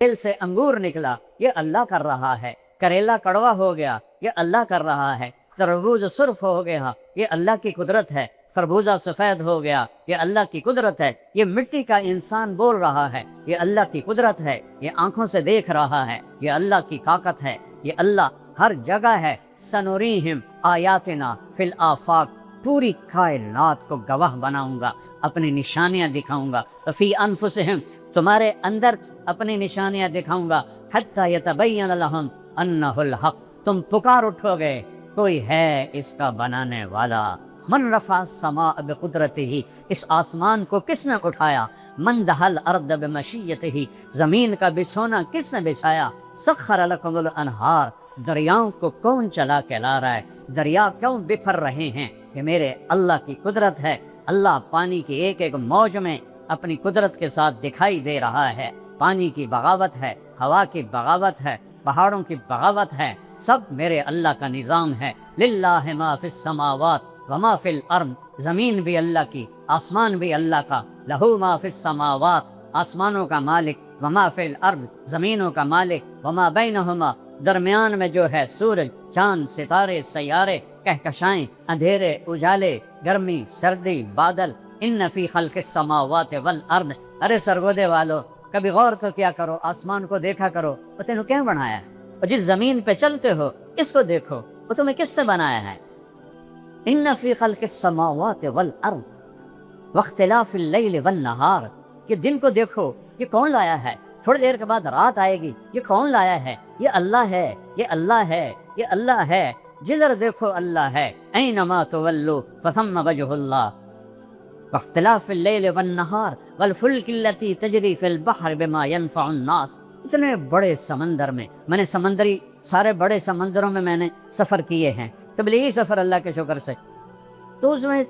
دل سے انگور نکلا، یہ اللہ کر رہا ہے، کریلا کڑوا ہو گیا، یہ اللہ کر رہا ہے، تربوز سرخ ہو گیا، یہ اللہ کی قدرت ہے، خربوزہ سفید ہو گیا، یہ اللہ کی قدرت ہے، یہ مٹی کا انسان بول رہا ہے، یہ اللہ کی قدرت ہے، یہ آنکھوں سے دیکھ رہا ہے، یہ اللہ کی طاقت ہے، یہ اللہ ہر جگہ ہے۔ سنوریہم آیاتنا فی الآفاق، پوری کائنات کو گواہ بناؤں گا، اپنی نشانیاں دکھاؤں گا، فی انفسہم، تمہارے اندر اپنی نشانیاں دکھاؤں گا، حتی یتبین لہم انہ الحق، تم پکار اٹھو گے کوئی ہے اس کا بنانے والا۔ من رفع السماء بقدرتہ، اس آسمان کو کس نے اٹھایا؟ من دہا الارض بمشیتہ، زمین کا بچھونا کس نے بچھایا؟ سخر لکم الانہار، دریاؤں کو کون چلا کے لا رہا ہے؟ دریا کیوں بکھر رہے ہیں؟ کہ میرے اللہ کی قدرت ہے۔ اللہ پانی کی ایک ایک موج میں اپنی قدرت کے ساتھ دکھائی دے رہا ہے۔ پانی کی بغاوت ہے، ہوا کی بغاوت ہے، پہاڑوں کی بغاوت ہے، سب میرے اللہ کا نظام ہے۔ للہ ما فی السماوات وما فی الارض، زمین بھی اللہ کی، آسمان بھی اللہ کا۔ لہو ما فی السماوات، آسمانوں کا مالک، وما فی الارض، زمینوں کا مالک، وما بینہما، درمیان میں جو ہے سورج، چاند، ستارے، سیارے، کہکشائیں، اندھیرے، اجالے، گرمی، سردی، بادل۔ ان فی خلق السماوات والارض، ارے سرگودے والو کبھی غور تو کیا کرو، آسمان کو دیکھا کرو، وہ تینوں کیا بنایا ہے؟ اور جس زمین پہ چلتے ہو اس کو دیکھو، وہ تمہیں کس سے بنایا ہے؟ ان فی خلق السماوات والارض واختلاف اللیل والنہار، یہ دن کو دیکھو، یہ کون لایا ہے؟ تھوڑی دیر کے بعد رات آئے گی، یہ کون لایا ہے؟ یہ اللہ ہے، یہ اللہ ہے، یہ اللہ ہے، جدھر دیکھو اللہ ہے۔ اینما تولوا فثم وجہ اللہ، واختلاف اللیل والنہار والفلک التی تجری فی البحر بما ینفع الناس۔ اتنے بڑے سمندر میں نے سارے بڑے سمندروں میں نے سفر کیے ہیں، تبلیغی سفر اللہ کے شکر سے، تو اس میں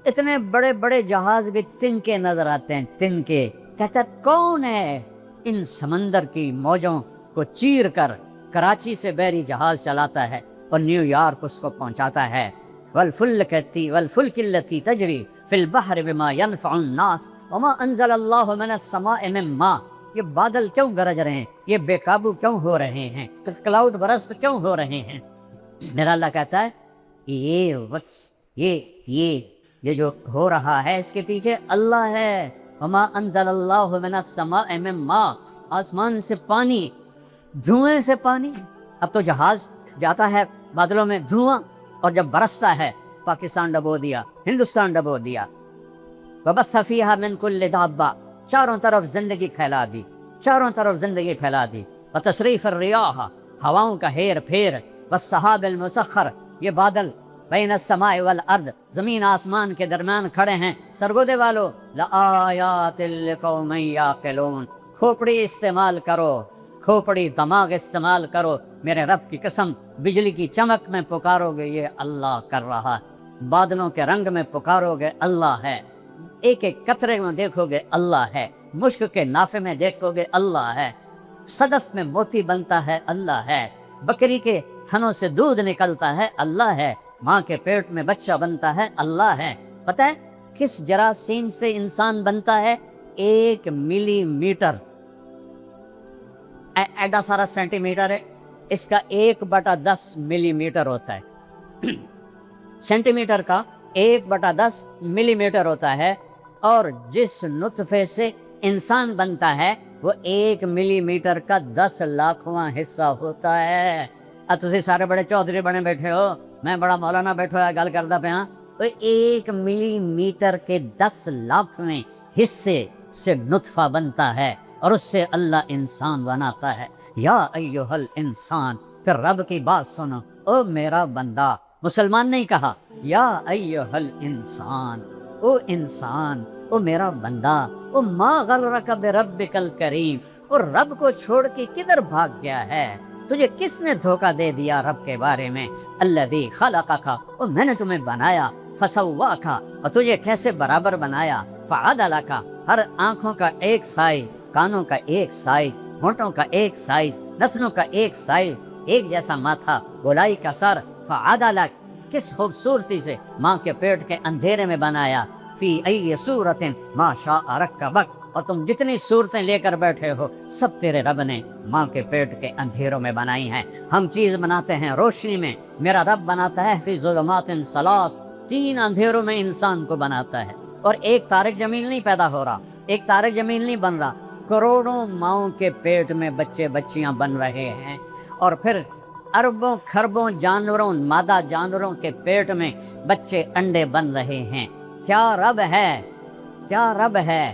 اتنے بڑے بڑے جہاز بھی تنکے نظر آتے ہیں، تنکے۔ کہتا کون ہے ان سمندر کی موجوں کو چیر کر کراچی سے بحری جہاز چلاتا ہے اور نیو یارک اس کو پہنچاتا ہے؟ والفلک التی تجری فی البحر بما ینفع الناس وما انزل اللہ من السماء من ماء، یہ بادل کیوں گرج رہے ہیں؟ یہ بے قابو کیوں ہو رہے ہیں؟ کلاؤڈ برسٹ کیوں ہو رہے ہیں؟ میرا اللہ کہتا ہے یہ جو ہو رہا ہے اس کے پیچھے اللہ ہے۔ وما انزل اللہ من السماء من ماء، آسمان سے پانی، دھوئیں سے پانی۔ اب تو جہاز جاتا ہے بادلوں میں دھواں، اور جب برستا ہے پاکستان ڈبو دیا، ہندوستان ڈبو دیا۔ وبث فیہا من کل دابہ، چاروں طرف زندگی پھیلا دی، چاروں طرف زندگی پھیلا دی۔ وتصریف الریاح، ہواؤں کا ہیر پھیر۔ والسحاب المسخر، یہ بادل بین السماء والارض، زمین آسمان کے درمیان کھڑے ہیں۔ سرگودے والو، لآیات لقوم یعقلون، کھوپڑی استعمال کرو، کھوپڑی دماغ استعمال کرو۔ میرے رب کی قسم، بجلی کی چمک میں پکارو گے یہ اللہ کر رہا ہے، بادلوں کے رنگ میں پکارو گے اللہ ہے، ایک ایک قطرے میں دیکھو گے اللہ ہے، مشک کے نافے میں دیکھو گے اللہ ہے، صدف میں موتی بنتا ہے اللہ ہے، بکری کے تھنوں سے دودھ نکلتا ہے اللہ ہے، ماں کے پیٹ میں بچہ بنتا ہے اللہ ہے۔ پتہ ہے کس جراثیم سے انسان بنتا ہے؟ 1 ملی میٹر، ایڈا سارا سینٹی میٹر ہے، اس کا 1/10 ملی میٹر ہوتا ہے۔ سینٹی میٹر کا 1/10 ملی میٹر ہوتا ہے، اور جس نطفے سے انسان بنتا ہے وہ 1 ملی میٹر کا 10 لاکھواں حصہ ہوتا ہے۔ اب تسی سارے بڑے چودھری بنے بیٹھے ہو، میں بڑا مولانا بیٹھا ہوا گل کردا پیا، تو 1 ملی میٹر کے 10 لاکھویں حصے سے نطفہ بنتا ہے، اور اس سے اللہ انسان بناتا ہے۔ یا ایھا الانسان، پھر رب کی بات سنو، او میرا بندہ، مسلمان نہیں کہا، یا ایھا الانسان، او انسان، او میرا بندہ، او ما غرک بربک الکریم، اور رب کو چھوڑ کے کدھر بھاگ گیا ہے؟ تجھے کس نے دھوکہ دے دیا رب کے بارے میں؟ الذی خلقک، اور میں نے تمہیں بنایا، فسواک، اور تجھے کیسے برابر بنایا، فعدلک، ہر آنکھوں کا ایک سائز، کانوں کا ایک سائز، ہونٹوں کا ایک سائز، نتنوں کا ایک سائز، ایک جیسا ماتھا، گولائی کا سر، فعدلک، کس خوبصورتی سے ماں کے پیٹ کے اندھیرے میں بنایا، فی ای صورت ما شاء رکبک، اور تم جتنی صورتیں لے کر بیٹھے ہو سب تیرے رب نے ماں کے پیٹ کے اندھیروں میں بنائی ہیں۔ ہم چیز بناتے ہیں روشنی میں، میرا رب بناتا ہے فی ظلمات ثلاث، 3 اندھیروں میں انسان کو بناتا ہے۔ اور ایک طارق جمیل نہیں پیدا ہو رہا، ایک طارق جمیل نہیں بن رہا، کروڑوں ماؤں کے پیٹ میں بچے بچیاں بن رہے ہیں، اور پھر اربوں کھربوں جانوروں مادہ جانوروں کے پیٹ میں بچے انڈے بن رہے ہیں۔ کیا رب ہے، کیا رب ہے۔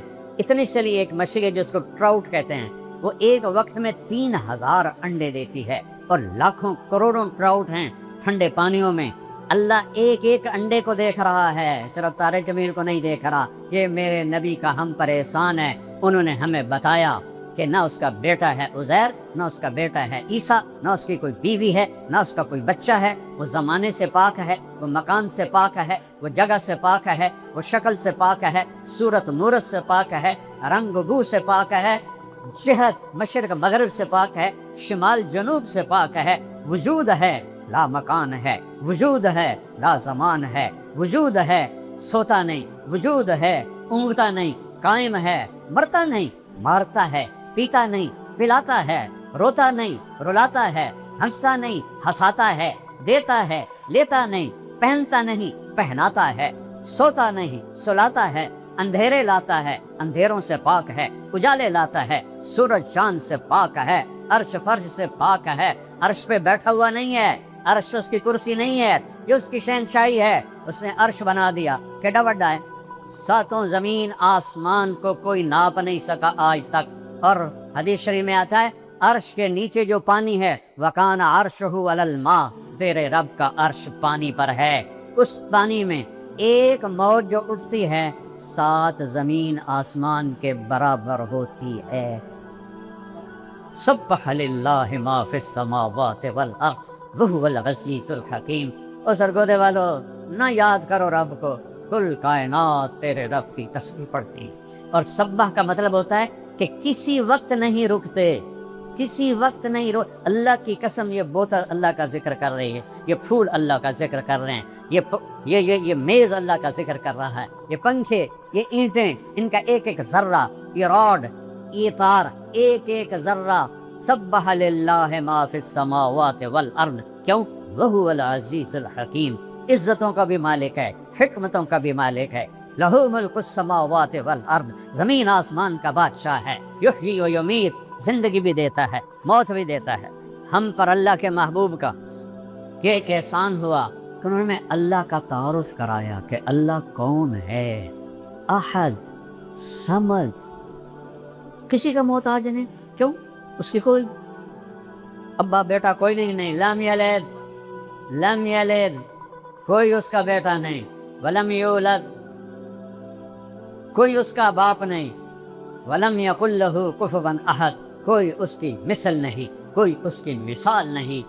اتنی چلی ایک مچھلی ہے جس کو ٹراؤٹ کہتے ہیں، وہ ایک وقت میں 3000 انڈے دیتی ہے، اور لاکھوں کروڑوں ٹراؤٹ ہیں ٹھنڈے پانیوں میں۔ اللہ ایک ایک انڈے کو دیکھ رہا ہے، صرف طارق جمیل کو نہیں دیکھ رہا۔ یہ میرے نبی کا ہم پر احسان ہے، انہوں نے ہمیں بتایا کہ نہ اس کا بیٹا ہے عزیر، نہ اس کا بیٹا ہے عیسیٰ، نہ اس کی کوئی بیوی ہے، نہ اس کا کوئی بچہ ہے۔ وہ زمانے سے پاک ہے، وہ مکان سے پاک ہے، وہ جگہ سے پاک ہے، وہ شکل سے پاک ہے، صورت مورت سے پاک ہے، رنگ بو سے پاک ہے، جہت مشرق مغرب سے پاک ہے، شمال جنوب سے پاک ہے۔ وجود ہے، لا مکان ہے، وجود ہے، لا زمان ہے، وجود ہے، سوتا نہیں، وجود ہے، اونگتا نہیں، قائم ہے، مرتا نہیں، مارتا ہے، پیتا نہیں، پلاتا ہے، روتا نہیں، رلاتا ہے، ہنستا نہیں، ہنساتا ہے، دیتا ہے، لیتا نہیں، پہنتا نہیں، پہناتا ہے، سوتا نہیں، سلاتا ہے، اندھیرے لاتا ہے، اندھیروں سے پاک ہے، اجالے لاتا ہے، سورج چاند سے پاک ہے، عرش فرش سے پاک ہے، عرش پہ بیٹھا ہوا نہیں ہے، عرش اس کی کرسی نہیں ہے، یہ اس کی شہنشاہی ہے، اس نے عرش بنا دیا کہ ڈبڈا ہے۔ 7 زمین آسمان کو کوئی ناپ نہیں سکا آج تک، اور حدیث شریف میں آتا ہے عرش کے نیچے جو پانی ہے وَكَانَ عَرْشُهُ عَلَى الْمَاءِ، تیرے رب کا عرش پانی پر ہے۔ اس پانی میں ایک موج جو اٹھتی ہے 7 زمین آسمان کے برابر ہوتی ہے۔ سبح للہ ما فی السماوات والارض وہو العزیز الحکیم۔ اور سرگودے والو، نہ یاد کرو رب کو، کل کائنات تیرے رب کی تسبیح پڑھتی۔ اور سبح کا مطلب ہوتا ہے کہ کسی وقت نہیں رکتے، کسی وقت نہیں اللہ کی قسم، یہ بوتل اللہ کا ذکر کر رہی ہے، یہ پھول اللہ کا ذکر کر رہے ہیں، یہ میز اللہ کا ذکر کر رہا ہے، یہ پنکھے، یہ اینٹیں، ان کا ایک ایک ذرہ، یہ راڈ، یہ تار، ایک ایک ذرہ۔ سبح للہ ما فی السماوات والارض، کیوں؟ وہو العزیز الحکیم، عزتوں کا بھی مالک ہے، حکمتوں کا بھی مالک ہے۔ لہو ملک السماوات والارض، زمین آسمان کا بادشاہ ہے۔ یحیی و یمیت، زندگی بھی دیتا ہے، موت بھی دیتا ہے۔ ہم پر اللہ کے محبوب کا یہ ایک احسان ہوا کہ انہوں نے اللہ کا تعارف کرایا کہ اللہ کون ہے۔ احد، صمد، کسی کا محتاج نہیں، کیوں؟ اس کی کوئی ابا بیٹا کوئی نہیں، لم یلد، لم یلد، کوئی اس کا بیٹا نہیں، ولم یولد، کوئی اس کا باپ نہیں، ولم یکن لہ کفوا احد، کوئی اس کی مثل نہیں، کوئی اس کی مثال نہیں۔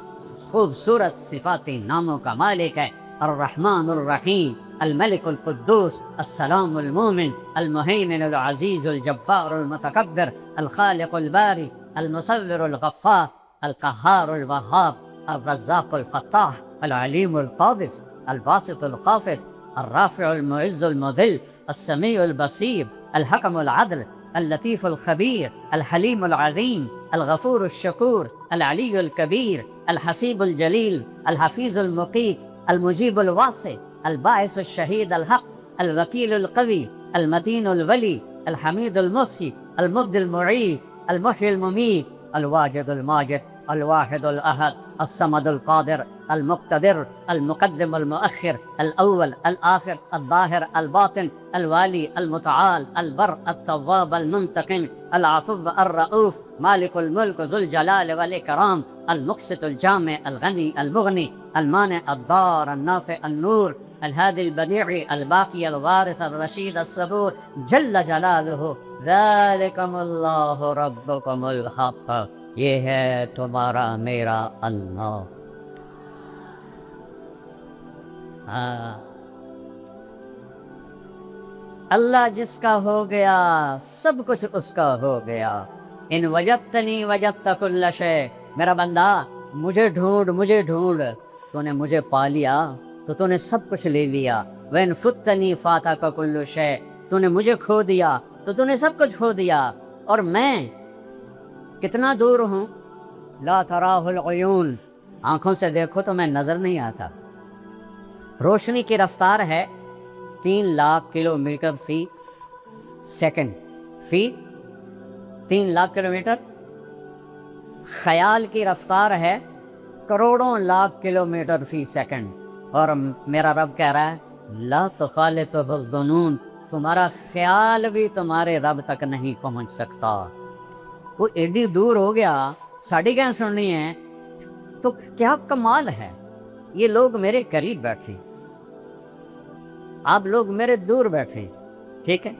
خوبصورت صفاتی ناموں کا مالک ہے، الرحمن الرحیم، الملک القدوس، السلام المومن، المہیمن العزیز الجبار المتکبر، الخالق الباری، المصور الغفار، القہار الوہاب، الرزاق الفتاح، العلیم القابض، الباسط الخافض، الرافع المعز المذل، السمیع البصیر، الحکم العدل، اللطیف الخبیر، الحلیم العظیم، الغفور الشکور، العلی الکبیر، الحسیب الجلیل، الحفیظ المقیت، المجیب الواسع، الباعث الشہید الحق، الوکیل القوی، المتین الولی، الحمید المحصی، المبدی المعید، المحیی الممیت، الواجد الماجد، الواحد الأحد، الصمد القادر، المقتدر، المقدم المؤخر، الأول الآخر، الظاهر الباطن، الوالي المتعال، البر التواب المنتقم، العفو الرؤوف، مالك الملك ذو الجلال والإكرام، المقسط الجامع الغني المغني، المانع الضار النافع النور، الهادي البديع الباقي الوارث الرشيد الصبور، جل جلاله، ذلكم الله ربكم الحق، یہ ہے تمہارا میرا اللہ۔ اللہ جس کا ہو گیا سب کچھ اس کا ہو گیا۔ ان وجدتنی وجدت کل شیء، میرا بندہ مجھے ڈھونڈ، مجھے ڈھونڈ، تو نے مجھے پا لیا تو تو نے سب کچھ لے لیا۔ وَإِن فُتَّنِي فَاتَكَ كُلُّ شَيْءٍ، تو نے مجھے کھو دیا تو تو نے سب کچھ کھو دیا، اور میں کتنا دور ہوں، لا تراہ العیون، آنکھوں سے دیکھو تو میں نظر نہیں آتا۔ روشنی کی رفتار ہے 3,00,000 کلومیٹر فی سیکنڈ، فی 3,00,000 کلومیٹر۔ خیال کی رفتار ہے کروڑوں لاکھ کلومیٹر فی سیکنڈ، اور میرا رب کہہ رہا ہے لا تخالطہ الظنون، تمہارا خیال بھی تمہارے رب تک نہیں پہنچ سکتا۔ وہ ایڈی دور ہو گیا، ساڑھی کیا سننی ہے؟ تو کیا کمال ہے، یہ لوگ میرے قریب بیٹھے، آپ لوگ میرے دور بیٹھے، ٹھیک ہے،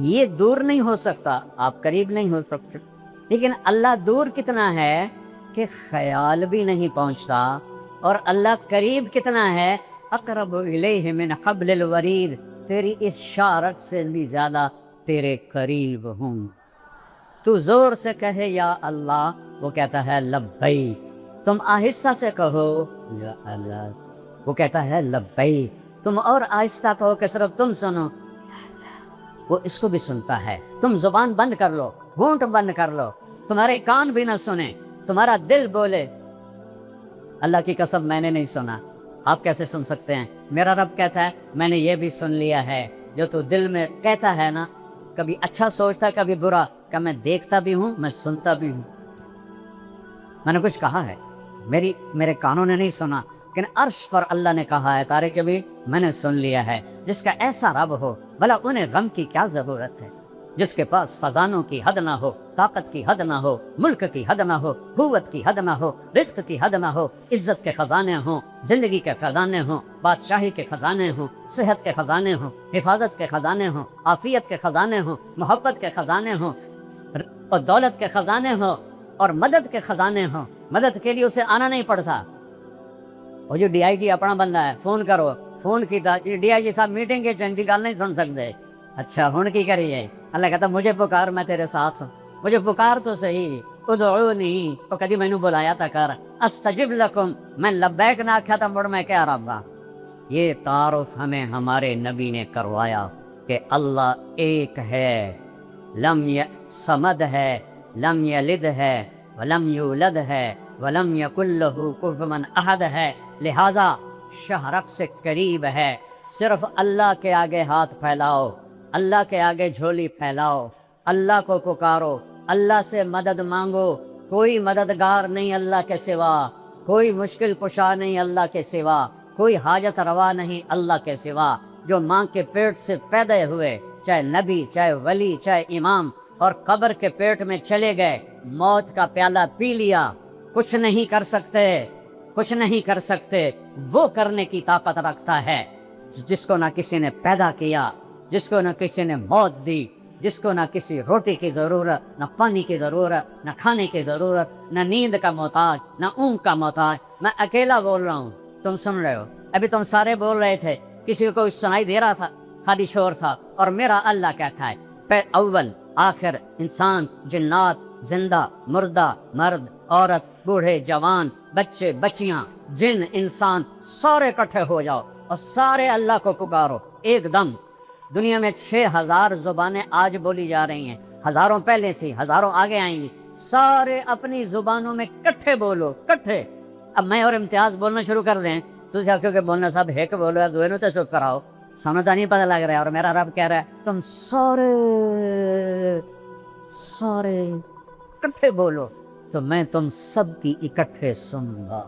یہ دور نہیں ہو سکتا، آپ قریب نہیں ہو سکتے، لیکن اللہ دور کتنا ہے کہ خیال بھی نہیں پہنچتا، اور اللہ قریب کتنا ہے، اقرب الیہ من حبل الورید، تیری اس شارک سے بھی زیادہ تیرے قریب ہوں۔ تو زور سے کہے یا اللہ، وہ کہتا ہے لبیک، تم آہستہ سے کہو یا اللہ، وہ کہتا ہے لبیک، تم اور آہستہ کہو کہ صرف تم سنو، وہ اس کو بھی سنتا ہے۔ تم زبان بند کر لو، ہونٹ بند کر لو، تمہارے کان بھی نہ سنیں، تمہارا دل بولے اللہ کی قسم میں نے نہیں سنا، آپ کیسے سن سکتے ہیں؟ میرا رب کہتا ہے میں نے یہ بھی سن لیا ہے، جو تو دل میں کہتا ہے نا، کبھی اچھا سوچتا کبھی برا، کہ میں دیکھتا بھی ہوں میں سنتا بھی ہوں۔ میں نے کچھ کہا ہے، میرے کانوں نے نہیں سنا، لیکن عرش پر اللہ نے کہا ہے طارق بھی میں نے سن لیا ہے۔ جس کا ایسا رب ہو، بھلا انہیں غم کی کیا ضرورت ہے؟ جس کے پاس خزانوں کی حد نہ ہو، طاقت کی حد نہ ہو، ملک کی حد نہ ہو، قوت کی حد نہ ہو، رزق کی حد نہ ہو، عزت کے خزانے ہوں، زندگی کے خزانے ہوں، بادشاہی کے خزانے ہوں، صحت کے خزانے ہوں، حفاظت کے خزانے ہوں، عافیت کے خزانے ہوں، محبت کے خزانے ہوں، اور دولت کے خزانے ہوں، اور مدد کے خزانے ہوں۔ مدد کے لیے اسے آنا نہیں پڑتا۔ وہ جو ڈی آئی جی اپنا بندہ ہے، فون کرو، فون کیتا ڈی آئی جی صاحب میٹنگ کے چند کی گل نہیں سن سکتے، اچھا ہن کی کریے؟ اللہ کہتا مجھے پکار، میں تیرے ساتھ ہوں، مجھے پکار تو صحیح، ادعونی، تو کدی مینوں بلایا تا کر، استجب لکم، میں لبیک نہ آکھیا تا مڑ میں کیا رب؟ یہ تعارف ہمیں ہمارے نبی نے کروایا کہ اللہ ایک ہے، صمد ہے، لم یلد ہے ولم یولد ہے ولم یکن لہ کفوا احد ہے، لہذا شاہ رب سے قریب ہے۔ صرف اللہ کے آگے ہاتھ پھیلاؤ، اللہ کے آگے جھولی پھیلاؤ، اللہ کو پکارو، اللہ سے مدد مانگو، کوئی مددگار نہیں اللہ کے سوا، کوئی مشکل کشا نہیں اللہ کے سوا، کوئی حاجت روا نہیں اللہ کے سوا۔ جو ماں کے پیٹ سے پیدا ہوئے، چاہے نبی، چاہے ولی، چاہے امام، اور قبر کے پیٹ میں چلے گئے، موت کا پیالہ پی لیا، کچھ نہیں کر سکتے، کچھ نہیں کر سکتے، وہ کرنے کی طاقت رکھتا ہے جس کو نہ کسی نے پیدا کیا، جس کو نہ کسی نے موت دی، جس کو نہ کسی روٹی کی ضرورت، نہ پانی کی ضرورت، نہ کھانے کی ضرورت، نہ نیند کا محتاج، نہ اونگ کا محتاج۔ میں اکیلا بول رہا ہوں، تم سن رہے ہو، ابھی تم سارے بول رہے تھے، کسی کو سنائی دے رہا تھا، خالی شور تھا، اور میرا اللہ کہتا ہے اول آخر، انسان، جنات، زندہ، مردہ، مرد، عورت، بوڑھے، جوان، بچے، بچیاں، جن، انسان، سارے اکٹھے ہو جاؤ اور سارے اللہ کو پکارو ایک دم۔ دنیا میں 6,000 زبانیں آج بولی جا رہی ہیں، ہزاروں پہلے تھی، ہزاروں آگے آئیں گی، سارے اپنی زبانوں میں کٹھے بولو، کٹھے۔ اب میں اور امتیاز بولنا شروع کر دیں تو کیونکہ بولنا صاحب ایک بولو یا دوئے نو تو چپ کراؤ، سمجھ تو نہیں پتہ لگ رہا ہے، اور میرا رب کہہ رہا ہے تم سارے کٹھے بولو تو میں تم سب کی اکٹھے سنوں گا۔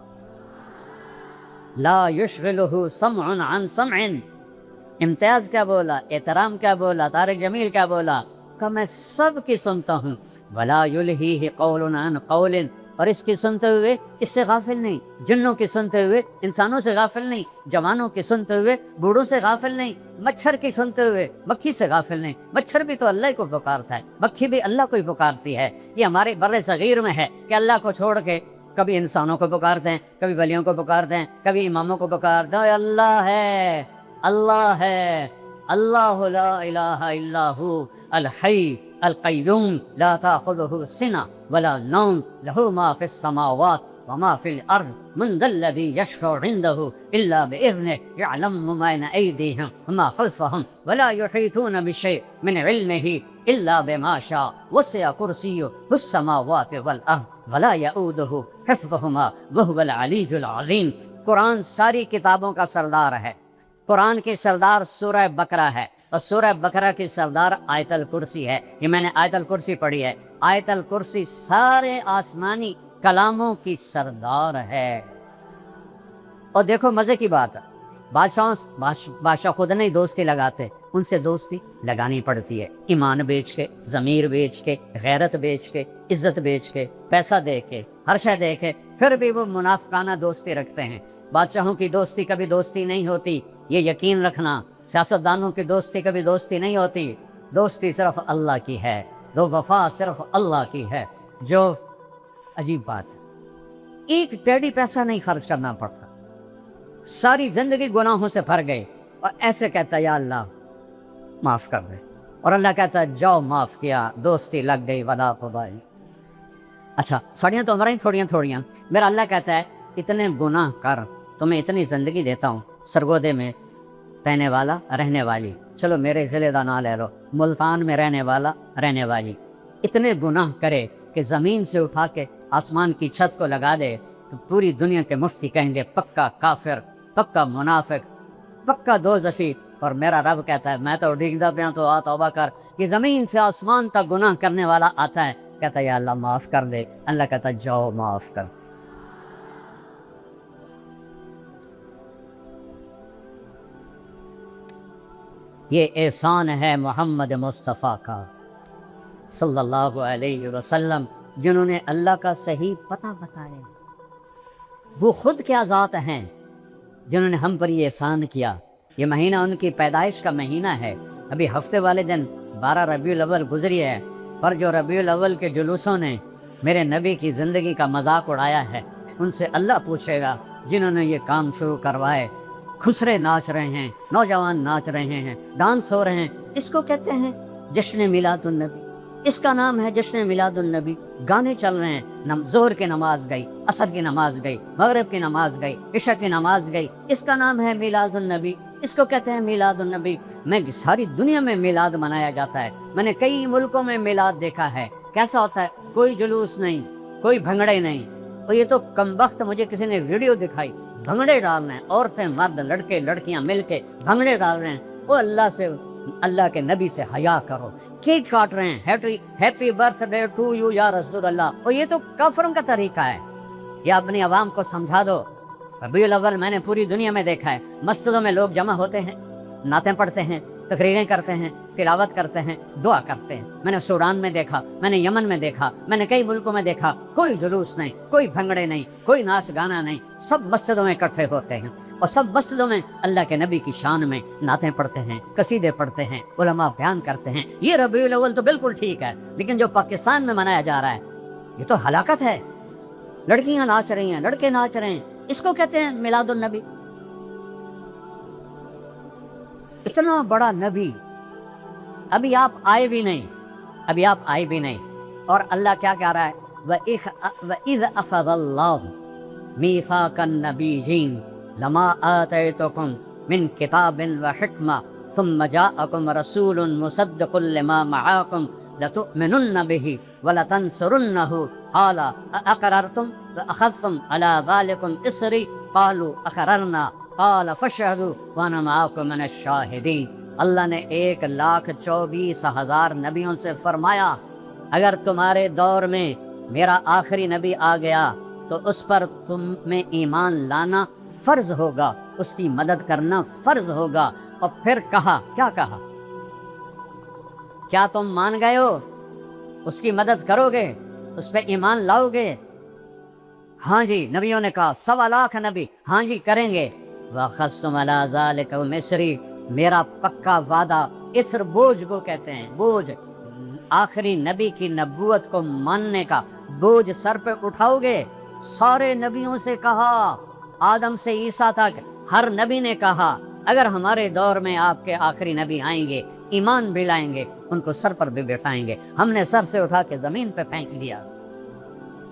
لا یشغلہ سمع عن سمع۔ امتیاز کیا بولا، احترام کیا بولا، طارق جمیل کیا بولا کہ میں سب کی سنتا ہوں۔ ولا یلہیہ قول عن قول، اور اس کی سنتے ہوئے اس سے غافل نہیں، جنوں کی سنتے ہوئے انسانوں سے غافل نہیں، جوانوں کی سنتے ہوئے بوڑھوں سے غافل نہیں، مچھر کی سنتے ہوئے مکھی سے غافل نہیں۔ مچھر بھی تو اللہ کو پکارتا ہے، مکھی بھی اللہ کو ہی پکارتی ہے۔ یہ ہمارے بر صغیر میں ہے کہ اللہ کو چھوڑ کے کبھی انسانوں کو پکارتے ہیں، کبھی ولیوں کو پکارتے ہیں، کبھی اماموں کو پکارتے ہیں۔ اللہ ہے، اللہ ہے، اللہ لا الہ الا ہو الحی القیوم لا تاخذہ سنہ ولا نوم لہ ما فی السماوات وما في الأرض من ذا الذي يشفع عنده إلا بإذنه يعلم ما بين أيديهم وما خلفهم ولا يحيطون بشيء من علمه إلا بما شاء وسع كرسيه السماوات والأرض ولا يؤوده حفظهما وهو العلي العظيم۔ قرآن ساری کتابوں کا سردار ہے۔ قرآن کی سردار سورہ بقرہ ہے، اور سورہ بقرہ کی سردار آیت الکرسی ہے۔ یہ میں نے آیت الکرسی پڑھی ہے۔ آیت الکرسی سارے آسمانی کلاموں کی سردار ہے۔ اور دیکھو مزے کی بات ہے، بادشاہ خود نہیں دوستی لگاتے، ان سے دوستی لگانی پڑتی ہے، ایمان بیچ کے، ضمیر بیچ کے، غیرت بیچ کے، عزت بیچ کے، پیسہ دے کے، ہر شے دے کے، پھر بھی وہ منافقانہ دوستی رکھتے ہیں۔ بادشاہوں کی دوستی کبھی دوستی نہیں ہوتی، یہ یقین رکھنا۔ سیاستدانوں کی دوستی کبھی دوستی نہیں ہوتی، دوستی صرف اللہ کی ہے، دو وفا صرف اللہ کی ہے۔ جو عجیب بات ہے، ایک ٹیڑی پیسہ نہیں خرچ کرنا پڑتا، ساری زندگی گناہوں سے بھر گئی، اور ایسے کہتا ہے یا اللہ معاف کر دے، اور اللہ کہتا ہے جاؤ معاف کیا، دوستی لگ گئی ولا قبائی۔ اچھا سڑیاں تو ہماری تھوڑیاں، میرا اللہ کہتا ہے اتنے گناہ کر، تمہیں اتنی زندگی دیتا ہوں، سرگودے میں رہنے والا رہنے والی، چلو میرے ضلع کا نام لے لو، ملتان میں رہنے والا رہنے والی، اتنے گناہ کرے کہ زمین سے اٹھا کے آسمان کی چھت کو لگا دے تو پوری دنیا کے مفتی کہیں گے پکا کافر، پکا منافق، پکا دوزخی۔ اور میرا رب کہتا ہے میں تو ڈیگدا پیا تو آ توبہ کر، کہ زمین سے آسمان تک گناہ کرنے والا آتا ہے، کہتا ہے یا اللہ معاف کر دے، اللہ کہتا ہے جاؤ معاف کر۔ یہ احسان ہے محمد مصطفیٰ کا صلی اللہ علیہ وسلم، جنہوں نے اللہ کا صحیح پتہ بتایا۔ وہ خود کیا ذات ہیں جنہوں نے ہم پر یہ احسان کیا۔ یہ مہینہ ان کی پیدائش کا مہینہ ہے۔ ابھی ہفتے والے دن 12 ربیع الاول گزری ہے، پر جو ربیع الاول کے جلوسوں نے میرے نبی کی زندگی کا مذاق اڑایا ہے، ان سے اللہ پوچھے گا جنہوں نے یہ کام شروع کروائے۔ خسرے ناچ رہے ہیں، نوجوان ناچ رہے ہیں، ڈانس ہو رہے ہیں، اس کو کہتے ہیں جشن میلاد النبی، اس کا نام ہے جشن میلاد النبی۔ گانے چل رہے ہیں، ظہر کی نماز گئی، عصر کی نماز گئی، مغرب کی نماز گئی، عشاء کی نماز گئی، اس کا نام ہے میلاد النبی، اس کو کہتے ہیں میلاد النبی۔ میں ساری دنیا میں میلاد منایا جاتا ہے، میں نے کئی ملکوں میں میلاد دیکھا ہے۔ کیسا ہوتا ہے؟ کوئی جلوس نہیں، کوئی بھنگڑے نہیں، اور یہ تو کم وقت مجھے کسی نے ویڈیو دکھائی، بھنگڑے ڈال رہے ہیں، عورتیں مرد لڑکے لڑکیاں مل کے بھنگڑے ڈال رہے ہیں۔ وہ اللہ کے نبی سے حیا کرو۔ کیک کاٹ رہے ہیں، happy birthday to you یا رسول اللہ، اور یہ تو کافروں کا طریقہ ہے۔ یہ اپنی عوام کو سمجھا دو۔ ربیع الاول میں نے پوری دنیا میں دیکھا ہے، مسجدوں میں لوگ جمع ہوتے ہیں، نعتیں پڑھتے ہیں، تقریریں کرتے ہیں، تلاوت کرتے ہیں، دعا کرتے ہیں۔ میں نے سوڈان میں دیکھا، میں نے یمن میں دیکھا، میں نے کئی ملکوں میں دیکھا، کوئی جلوس نہیں، کوئی بھنگڑے نہیں، کوئی ناچ گانا نہیں، سب مسجدوں میں اکٹھے ہوتے ہیں، اور سب مسجدوں میں اللہ کے نبی کی شان میں نعتیں پڑھتے ہیں، قصیدے پڑھتے ہیں، علماء بیان کرتے ہیں۔ یہ ربیع الاول تو بالکل ٹھیک ہے، لیکن جو پاکستان میں منایا جا رہا ہے یہ تو ہلاکت ہے۔ لڑکیاں ناچ رہی ہیں، لڑکے ناچ رہے ہیں، اس کو کہتے ہیں میلاد النبی۔ اتنا بڑا نبی، ابھی آپ آئے بھی نہیں، اور اللہ کیا کہہ رہا ہے؟ وَإِذْ أَخَذَ اللَّهُ مِيثَاقَ النَّبِيِّينَ لَمَا آتَيْتُكُم مِّن كِتَابٍ وَحِكْمَةٍ ثُمَّ جَاءَكُمْ رَسُولٌ مُصَدِّقٌ لِّمَا مَعَكُمْ لَتُؤْمِنُنَّ بِهِ وَلَتَنصُرُنَّهُ قَالَ أَأَقْرَرْتُمْ وَأَخَذْتُمْ عَلَىٰ ذَٰلِكُمْ إِصْرِي قَالُوا أَقْرَرْنَا قَالَ فَاشْهَدُوا وَأَنَا مَعَكُم مِّنَ الشَّاهِدِينَ۔ اللہ نے 1,24,000 نبیوں سے فرمایا اگر تمہارے دور میں میرا آخری نبی آ گیا تو اس پر تم میں ایمان لانا فرض ہوگا، اس کی مدد کرنا فرض ہوگا۔ اور پھر کیا کہا؟ کیا تم مان گئے ہو؟ اس کی مدد کرو گے؟ اس پہ ایمان لاؤ گے؟ ہاں جی، نبیوں نے کہا، 1.25 نبی ہاں جی کریں گے۔ وَأَخَذْتُمْ عَلَىٰ ذَٰلِكُمْ إِصْرِي، میرا پکا وعدہ، اسر بوجھ کو کہتے ہیں، بوجھ، آخری نبی کی نبوت کو ماننے کا بوجھ سر پہ اٹھاؤ گے۔ سارے نبیوں سے کہا، آدم سے عیسیٰ تک ہر نبی نے کہا اگر ہمارے دور میں آپ کے آخری نبی آئیں گے، ایمان بھی لائیں گے، ان کو سر پر بھی بٹھائیں گے۔ ہم نے سر سے اٹھا کے زمین پہ پھینک دیا۔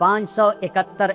571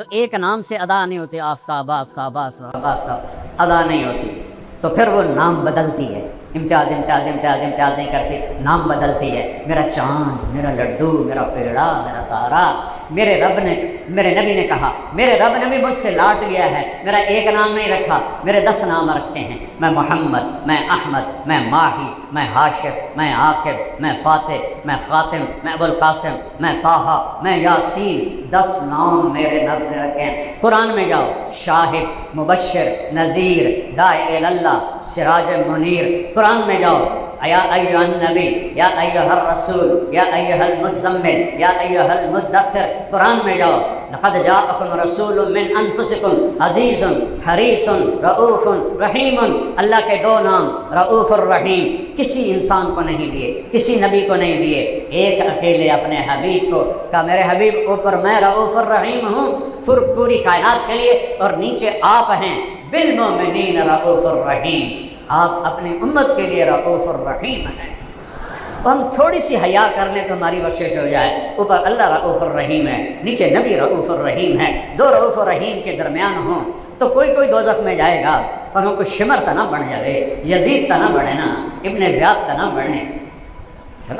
تو ایک نام سے ادا نہیں ہوتی، آفتاب آفتاب آفتاب آفتاب ادا نہیں ہوتی، تو پھر وہ نام بدلتی ہے، امتیاز امتیاز امتیاز امتیاز نہیں کرتی، نام بدلتی ہے، میرا چاند، میرا لڈو، میرا پیڑا، میرا تارا۔ میرے رب نے، میرے نبی نے کہا، میرے رب نے بھی مجھ سے لاٹ لیا ہے، میرا ایک نام نہیں رکھا، میرے 10 نام رکھے ہیں، میں محمد، میں احمد، میں ماہی، میں ہاشر، میں عاقب، میں فاتح، میں خاتم، میں ابو القاسم، میں طٰہٰ، میں یاسین، 10 نام میرے رب نے رکھے ہیں۔ قرآن میں جاؤ، شاہد، مبشر، نذیر، داعی اللہ، سراج منیر۔ قرآن میں جاؤ، یا ایھا النبی، یا ایھا الرسول، یا ایھا المزمل، یا ایھا المدثر۔ قرآن میں جاؤ، لقد جاءکم رسول من انفسکم عزیز حریص رؤوف رحیم۔ اللہ کے 2 نام رؤوف الرحیم کسی انسان کو نہیں دیے، کسی نبی کو نہیں دیے، ایک اکیلے اپنے حبیب کو کہا میرے حبیب اوپر میں رؤوف الرحیم ہوں پوری کائنات کے لیے، اور نیچے آپ ہیں بالمؤمنین رؤوف الرحیم، آپ اپنی امت کے لیے رؤوف الرحیم ہیں۔ ہم تھوڑی سی حیا کر لیں تو ہماری بخشش ہو جائے، اوپر اللہ رؤوف الرحیم ہے، نیچے نبی رؤوف الرحیم ہے، 2 رؤوف الرحیم کے درمیان ہوں تو کوئی دوزخ میں جائے گا، پر وہ کوئی شمر تا نہ بن جائے، یزید تا نہ بڑھے نا، ابن زیاد تا نہ بڑھے۔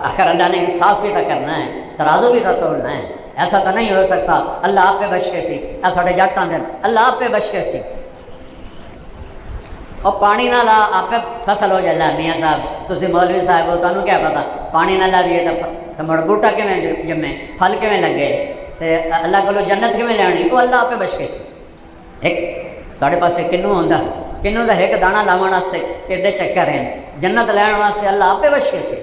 آخر اللہ نے انصاف بھی تو کرنا ہے، ترازو بھی تو توڑنا ہے، ایسا تو نہیں ہو سکتا اللہ آپ پہ بچ کے سی، ایسا جٹاں دن اللہ آپ پہ بچ کے سی، اور پانی نہ لا آپ فصل ہو جائے، میاں صاحب تسی مولوی صاحب ہو، تمہیں کیا پتا پانی نہ لا دیے تو مڑ بوٹا کیویں جمے، پھل کیویں لگے، تے اللہ کو جنت کیویں لینی، وہ اللہ آپ پہ بچ کے سی۔ ایک تھوڑے پاسے کنوں ہوندا، کنوں دا ایک دانہ لاون واسطے کیڈے چکر ہیں، جنت لین واسطے اللہ آپ پہ بچ کے سی۔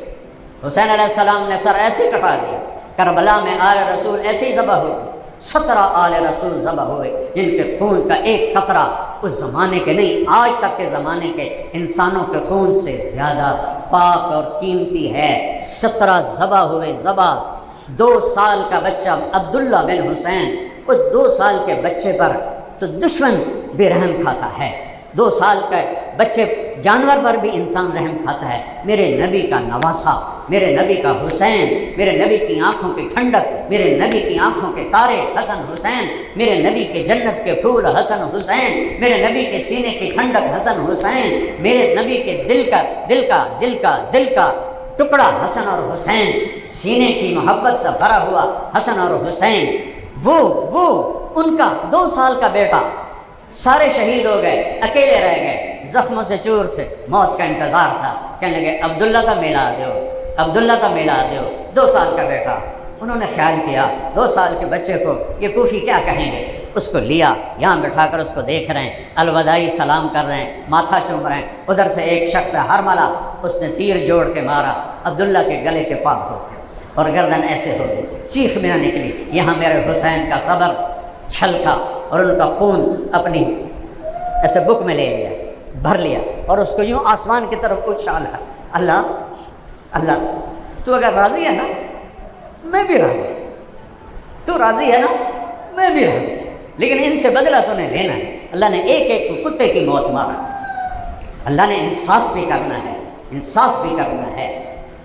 حسین علیہ السلام نے سر ایسے ہی کٹا دیا، کربلا میں آل رسول ایسے ہی ذبح ہو گئے، 17 آل رسول ذبح ہوئے، جن کے خون کا ایک قطرہ اس زمانے کے نہیں آج تک کے زمانے کے انسانوں کے خون سے زیادہ پاک اور قیمتی ہے۔ 17 ذبح ہوئے، ذبح۔ 2 سال کا بچہ عبداللہ بن حسین، اس 2 سال کے بچے پر تو دشمن بھی رحم کھاتا ہے، 2 سال کے بچے جانور پر بھی انسان رحم کھاتا ہے۔ میرے نبی کا نواسا، میرے نبی کا حسین، میرے نبی کی آنکھوں کی ٹھنڈک، میرے نبی کی آنکھوں کے تارے حسن حسین، میرے نبی کے جنت کے پھول حسن حسین، میرے نبی کے سینے کی ٹھنڈک حسن حسین، میرے نبی کے دل کا ٹکڑا حسن اور حسین، سینے کی محبت سے بھرا ہوا حسن اور حسین، وہ ان کا 2 سال کا بیٹا، سارے شہید ہو گئے، اکیلے رہ گئے، زخموں سے چور تھے، موت کا انتظار تھا، کہنے لگے عبداللہ کا میلا دیو، عبداللہ کا میلا دیو، 2 سال کا بیٹا۔ انہوں نے خیال کیا 2 سال کے بچے کو یہ کوفی کیا کہیں گے، اس کو لیا، یہاں بٹھا کر اس کو دیکھ رہے ہیں، الوداعی سلام کر رہے ہیں، ماتھا چوم رہے ہیں، ادھر سے ایک شخص ہرملا، اس نے تیر جوڑ کے مارا، عبداللہ کے گلے کے پاس ہو گئے اور گردن ایسے ہو گئی، چیخ میں نکلی، یہاں میرے حسین کا صبر چھلکا اور ان کا خون اپنی ایسے بک میں لے لیا، بھر لیا، اور اس کو یوں آسمان کی طرف اچھالا، اللہ تو اگر راضی ہے نا میں بھی راضی، تو راضی ہے نا میں بھی راضی، لیکن ان سے بدلہ تو نے لینا ہے۔ اللہ نے ایک کو کتے کی موت مارا، اللہ نے انصاف بھی کرنا ہے، انصاف بھی کرنا ہے،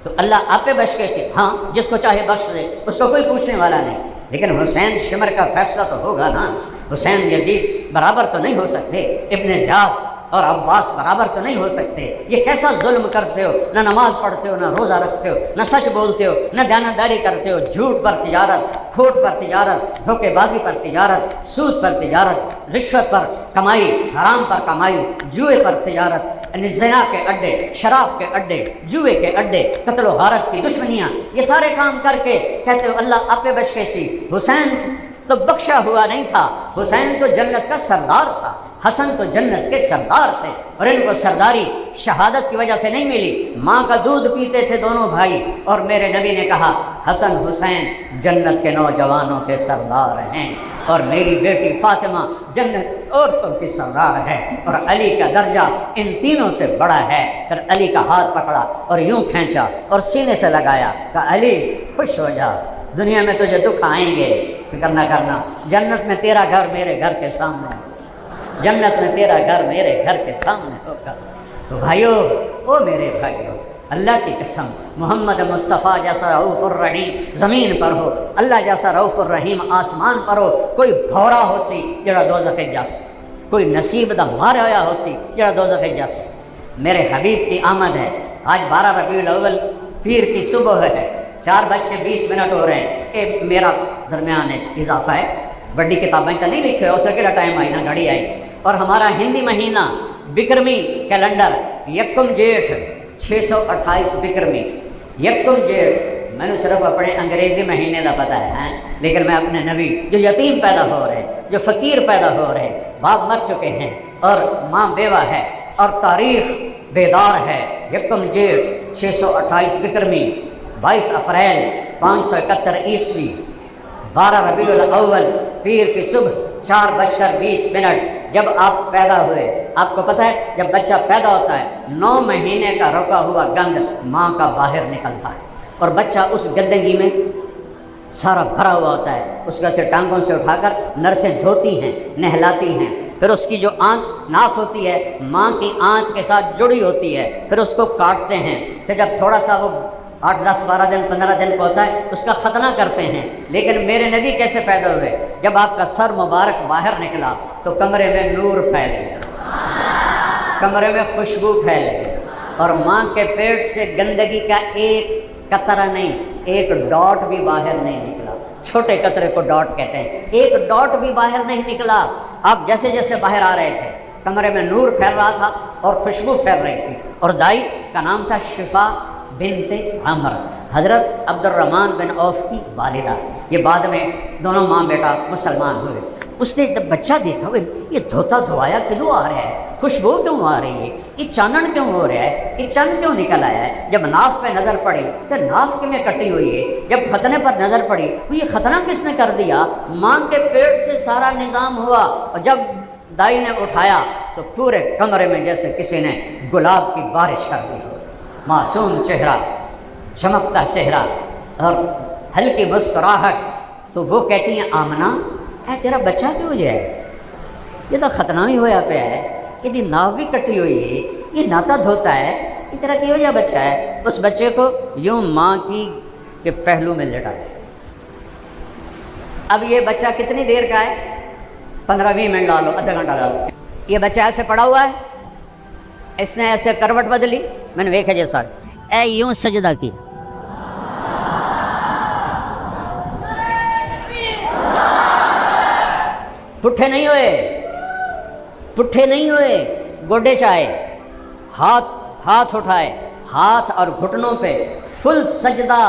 تو اللہ آپ پہ بخش کے سی، ہاں جس کو چاہے بخش دے، اس کو کوئی پوچھنے والا نہیں، لیکن حسین شمر کا فیصلہ تو ہوگا نا، حسین یزید برابر تو نہیں ہو سکتے، ابن زیاد اور عباس برابر تو نہیں ہو سکتے، یہ کیسا ظلم کرتے ہو، نہ نماز پڑھتے ہو، نہ روزہ رکھتے ہو، نہ سچ بولتے ہو، نہ دیانتداری کرتے ہو، جھوٹ پر تجارت، کھوٹ پر تجارت، دھوکے بازی پر تجارت، سود پر تجارت، رشوت پر کمائی، حرام پر کمائی، جوئے پر تجارت، زنا کے اڈے، شراب کے اڈے، جوئے کے اڈے، قتل و غارت کی دشمنیاں، یہ سارے کام کر کے کہتے ہو اللہ آپ پہ بخش کے سی۔ حسین تو بخشا ہوا نہیں تھا، حسین تو جنت کا سردار تھا، حسن تو جنت کے سردار تھے، اور ان کو سرداری شہادت کی وجہ سے نہیں ملی، ماں کا دودھ پیتے تھے دونوں بھائی، اور میرے نبی نے کہا حسن حسین جنت کے نوجوانوں کے سردار ہیں، اور میری بیٹی فاطمہ جنت عورتوں کی سردار ہے، اور علی کا درجہ ان تینوں سے بڑا ہے۔ پھر علی کا ہاتھ پکڑا اور یوں کھینچا اور سینے سے لگایا، کہا علی خوش ہو جا، دنیا میں تجھے دکھ آئیں گے، فکر نہ کرنا، جنت میں تیرا گھر میرے گھر کے سامنے، جنت میں تیرا گھر میرے گھر کے سامنے ہوگا۔ تو بھائیو، او میرے بھائیو، اللہ کی قسم محمد مصطفیٰ جیسا رؤوف الرحیم زمین پر ہو، اللہ جیسا رؤوف الرحیم آسمان پر ہو، کوئی بھورا ہو سی جڑا دوزخ جس، کوئی نصیب دا مارا ہوا ہو سی جڑا دوزخ جس۔ میرے حبیب کی آمد ہے، آج 12 ربیع الاول پیر کی صبح ہے، 4:20 ہو رہے ہیں۔ یہ میرا درمیان اضافہ ہے، بڑی کتابیں تو نہیں لکھے، اس کے ٹائم آئی نا گھڑی آئی۔ اور ہمارا ہندی مہینہ بکرمی کیلنڈر یکم جیٹھ 628 بکرمی یکم جیٹھ، میں نے صرف اپنے انگریزی مہینے کا پتہ ہے، لیکن میں اپنے نبی جو یتیم پیدا ہو رہے ہیں، جو فقیر پیدا ہو رہے ہیں، باپ مر چکے ہیں اور ماں بیوہ ہے اور تاریخ بیدار ہے، یکم جیٹھ 628 بکرمی 22 اپریل 571 عیسوی 12 ربیع الاول پیر کی صبح 4:20 جب آپ پیدا ہوئے۔ آپ کو پتہ ہے جب بچہ پیدا ہوتا ہے 9 مہینے کا رکا ہوا گند ماں کا باہر نکلتا ہے، اور بچہ اس گندگی میں سارا بھرا ہوا ہوتا ہے، اس کا سے ٹانگوں سے اٹھا کر نرسیں دھوتی ہیں، نہلاتی ہیں، پھر اس کی جو آنت ناف ہوتی ہے ماں کی آنت کے ساتھ جڑی ہوتی ہے، پھر اس کو کاٹتے ہیں، پھر جب تھوڑا سا وہ 8 10 12 دن 15 دن کا ہوتا ہے اس کا ختنہ کرتے ہیں۔ لیکن میرے نبی کیسے پیدا ہوئے؟ جب آپ کا سر مبارک باہر نکلا تو کمرے میں نور پھیل گیا، کمرے میں خوشبو پھیل گئی، اور ماں کے پیٹ سے گندگی کا ایک قطرہ نہیں، ایک ڈاٹ بھی باہر نہیں نکلا۔ چھوٹے قطرے کو ڈاٹ کہتے ہیں، ایک ڈاٹ بھی باہر نہیں نکلا۔ آپ جیسے جیسے باہر آ رہے تھے کمرے میں نور پھیل رہا تھا اور خوشبو پھیل رہی تھی۔ اور دائی کا نام تھا شفا بنت عمر، حضرت عبد الرحمن بن عوف کی والدہ۔ یہ بعد میں دونوں ماں بیٹا مسلمان ہوئے۔ اس نے جب بچہ دیکھا یہ دھوتا دھوایا کدوں آ رہا ہے، خوشبو کیوں آ رہی ہے، یہ چانن کیوں ہو رہا ہے، یہ چند کیوں نکل آیا ہے۔ جب ناف پہ نظر پڑی تو ناف کی میں کٹی ہوئی ہے۔ جب ختنے پر نظر پڑی تو یہ ختنہ کس نے کر دیا؟ ماں کے پیٹ سے سارا نظام ہوا، اور جب دائی نے اٹھایا تو پورے کمرے میں جیسے کسی نے گلاب کی بارش کر دی، معصوم چہرہ، چمکتا چہرہ اور ہلکی مسکراہٹ۔ تو وہ کہتی ہیں آمنہ اے تیرا بچہ کیوں جائے، یہ تو ختنہ ہی ہویا پہ ہے، یہ ناف بھی کٹی ہوئی ہے، یہ ناتا دھوتا ہے، اس طرح کیوں جا بچہ ہے۔ اس بچے کو یوں ماں کی کے پہلو میں لٹا ہے۔ اب یہ بچہ کتنی دیر کا ہے؟ 15-20 منٹ ڈالو، آدھا گھنٹہ ڈالو۔ یہ بچہ ایسے پڑا ہوا ہے، اس نے ایسے کروٹ بدلی، میں نے دیکھا جی سر اے یوں سجدہ کی، پٹھے نہیں ہوئے، پٹھے نہیں ہوئے، گوڈے چاہے، ہاتھ اٹھائے، ہاتھ اور گھٹنوں پہ فل سجدہ۔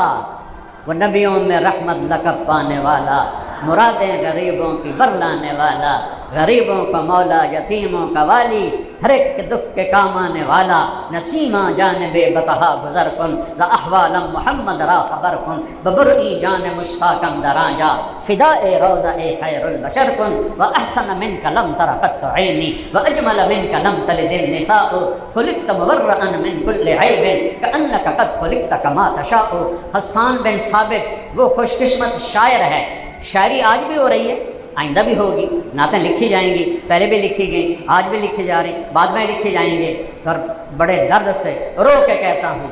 وہ نبیوں میں رحمت لقب پانے والا، مرادیں غریبوں کی برلانے والا، غریبوں کا مولا، یتیموں کا والی، ہر ایک دکھ کے کام آنے والا، نسیمہ جانب بطحا گزر کن ز احوالم محمد را خبر کن ببرئی جان مشتاقم دراجا فداء روضہ خیر البشر کن و احسن منک لم تر قط عینی و اجمل منک لم تلد النساء خلقت مبرئا من کل عیب کانک قد خلقت کما تشاء۔ حسان بن ثابت وہ خوش قسمت شاعر ہے، شاعری آج بھی ہو رہی ہے، آئندہ بھی ہوگی، نعتیں لکھی جائیں گی، پہلے بھی لکھی گئی، آج بھی لکھی جا رہی، بعد میں لکھی جائیں گے۔ اور بڑے درد سے رو کے کہتا ہوں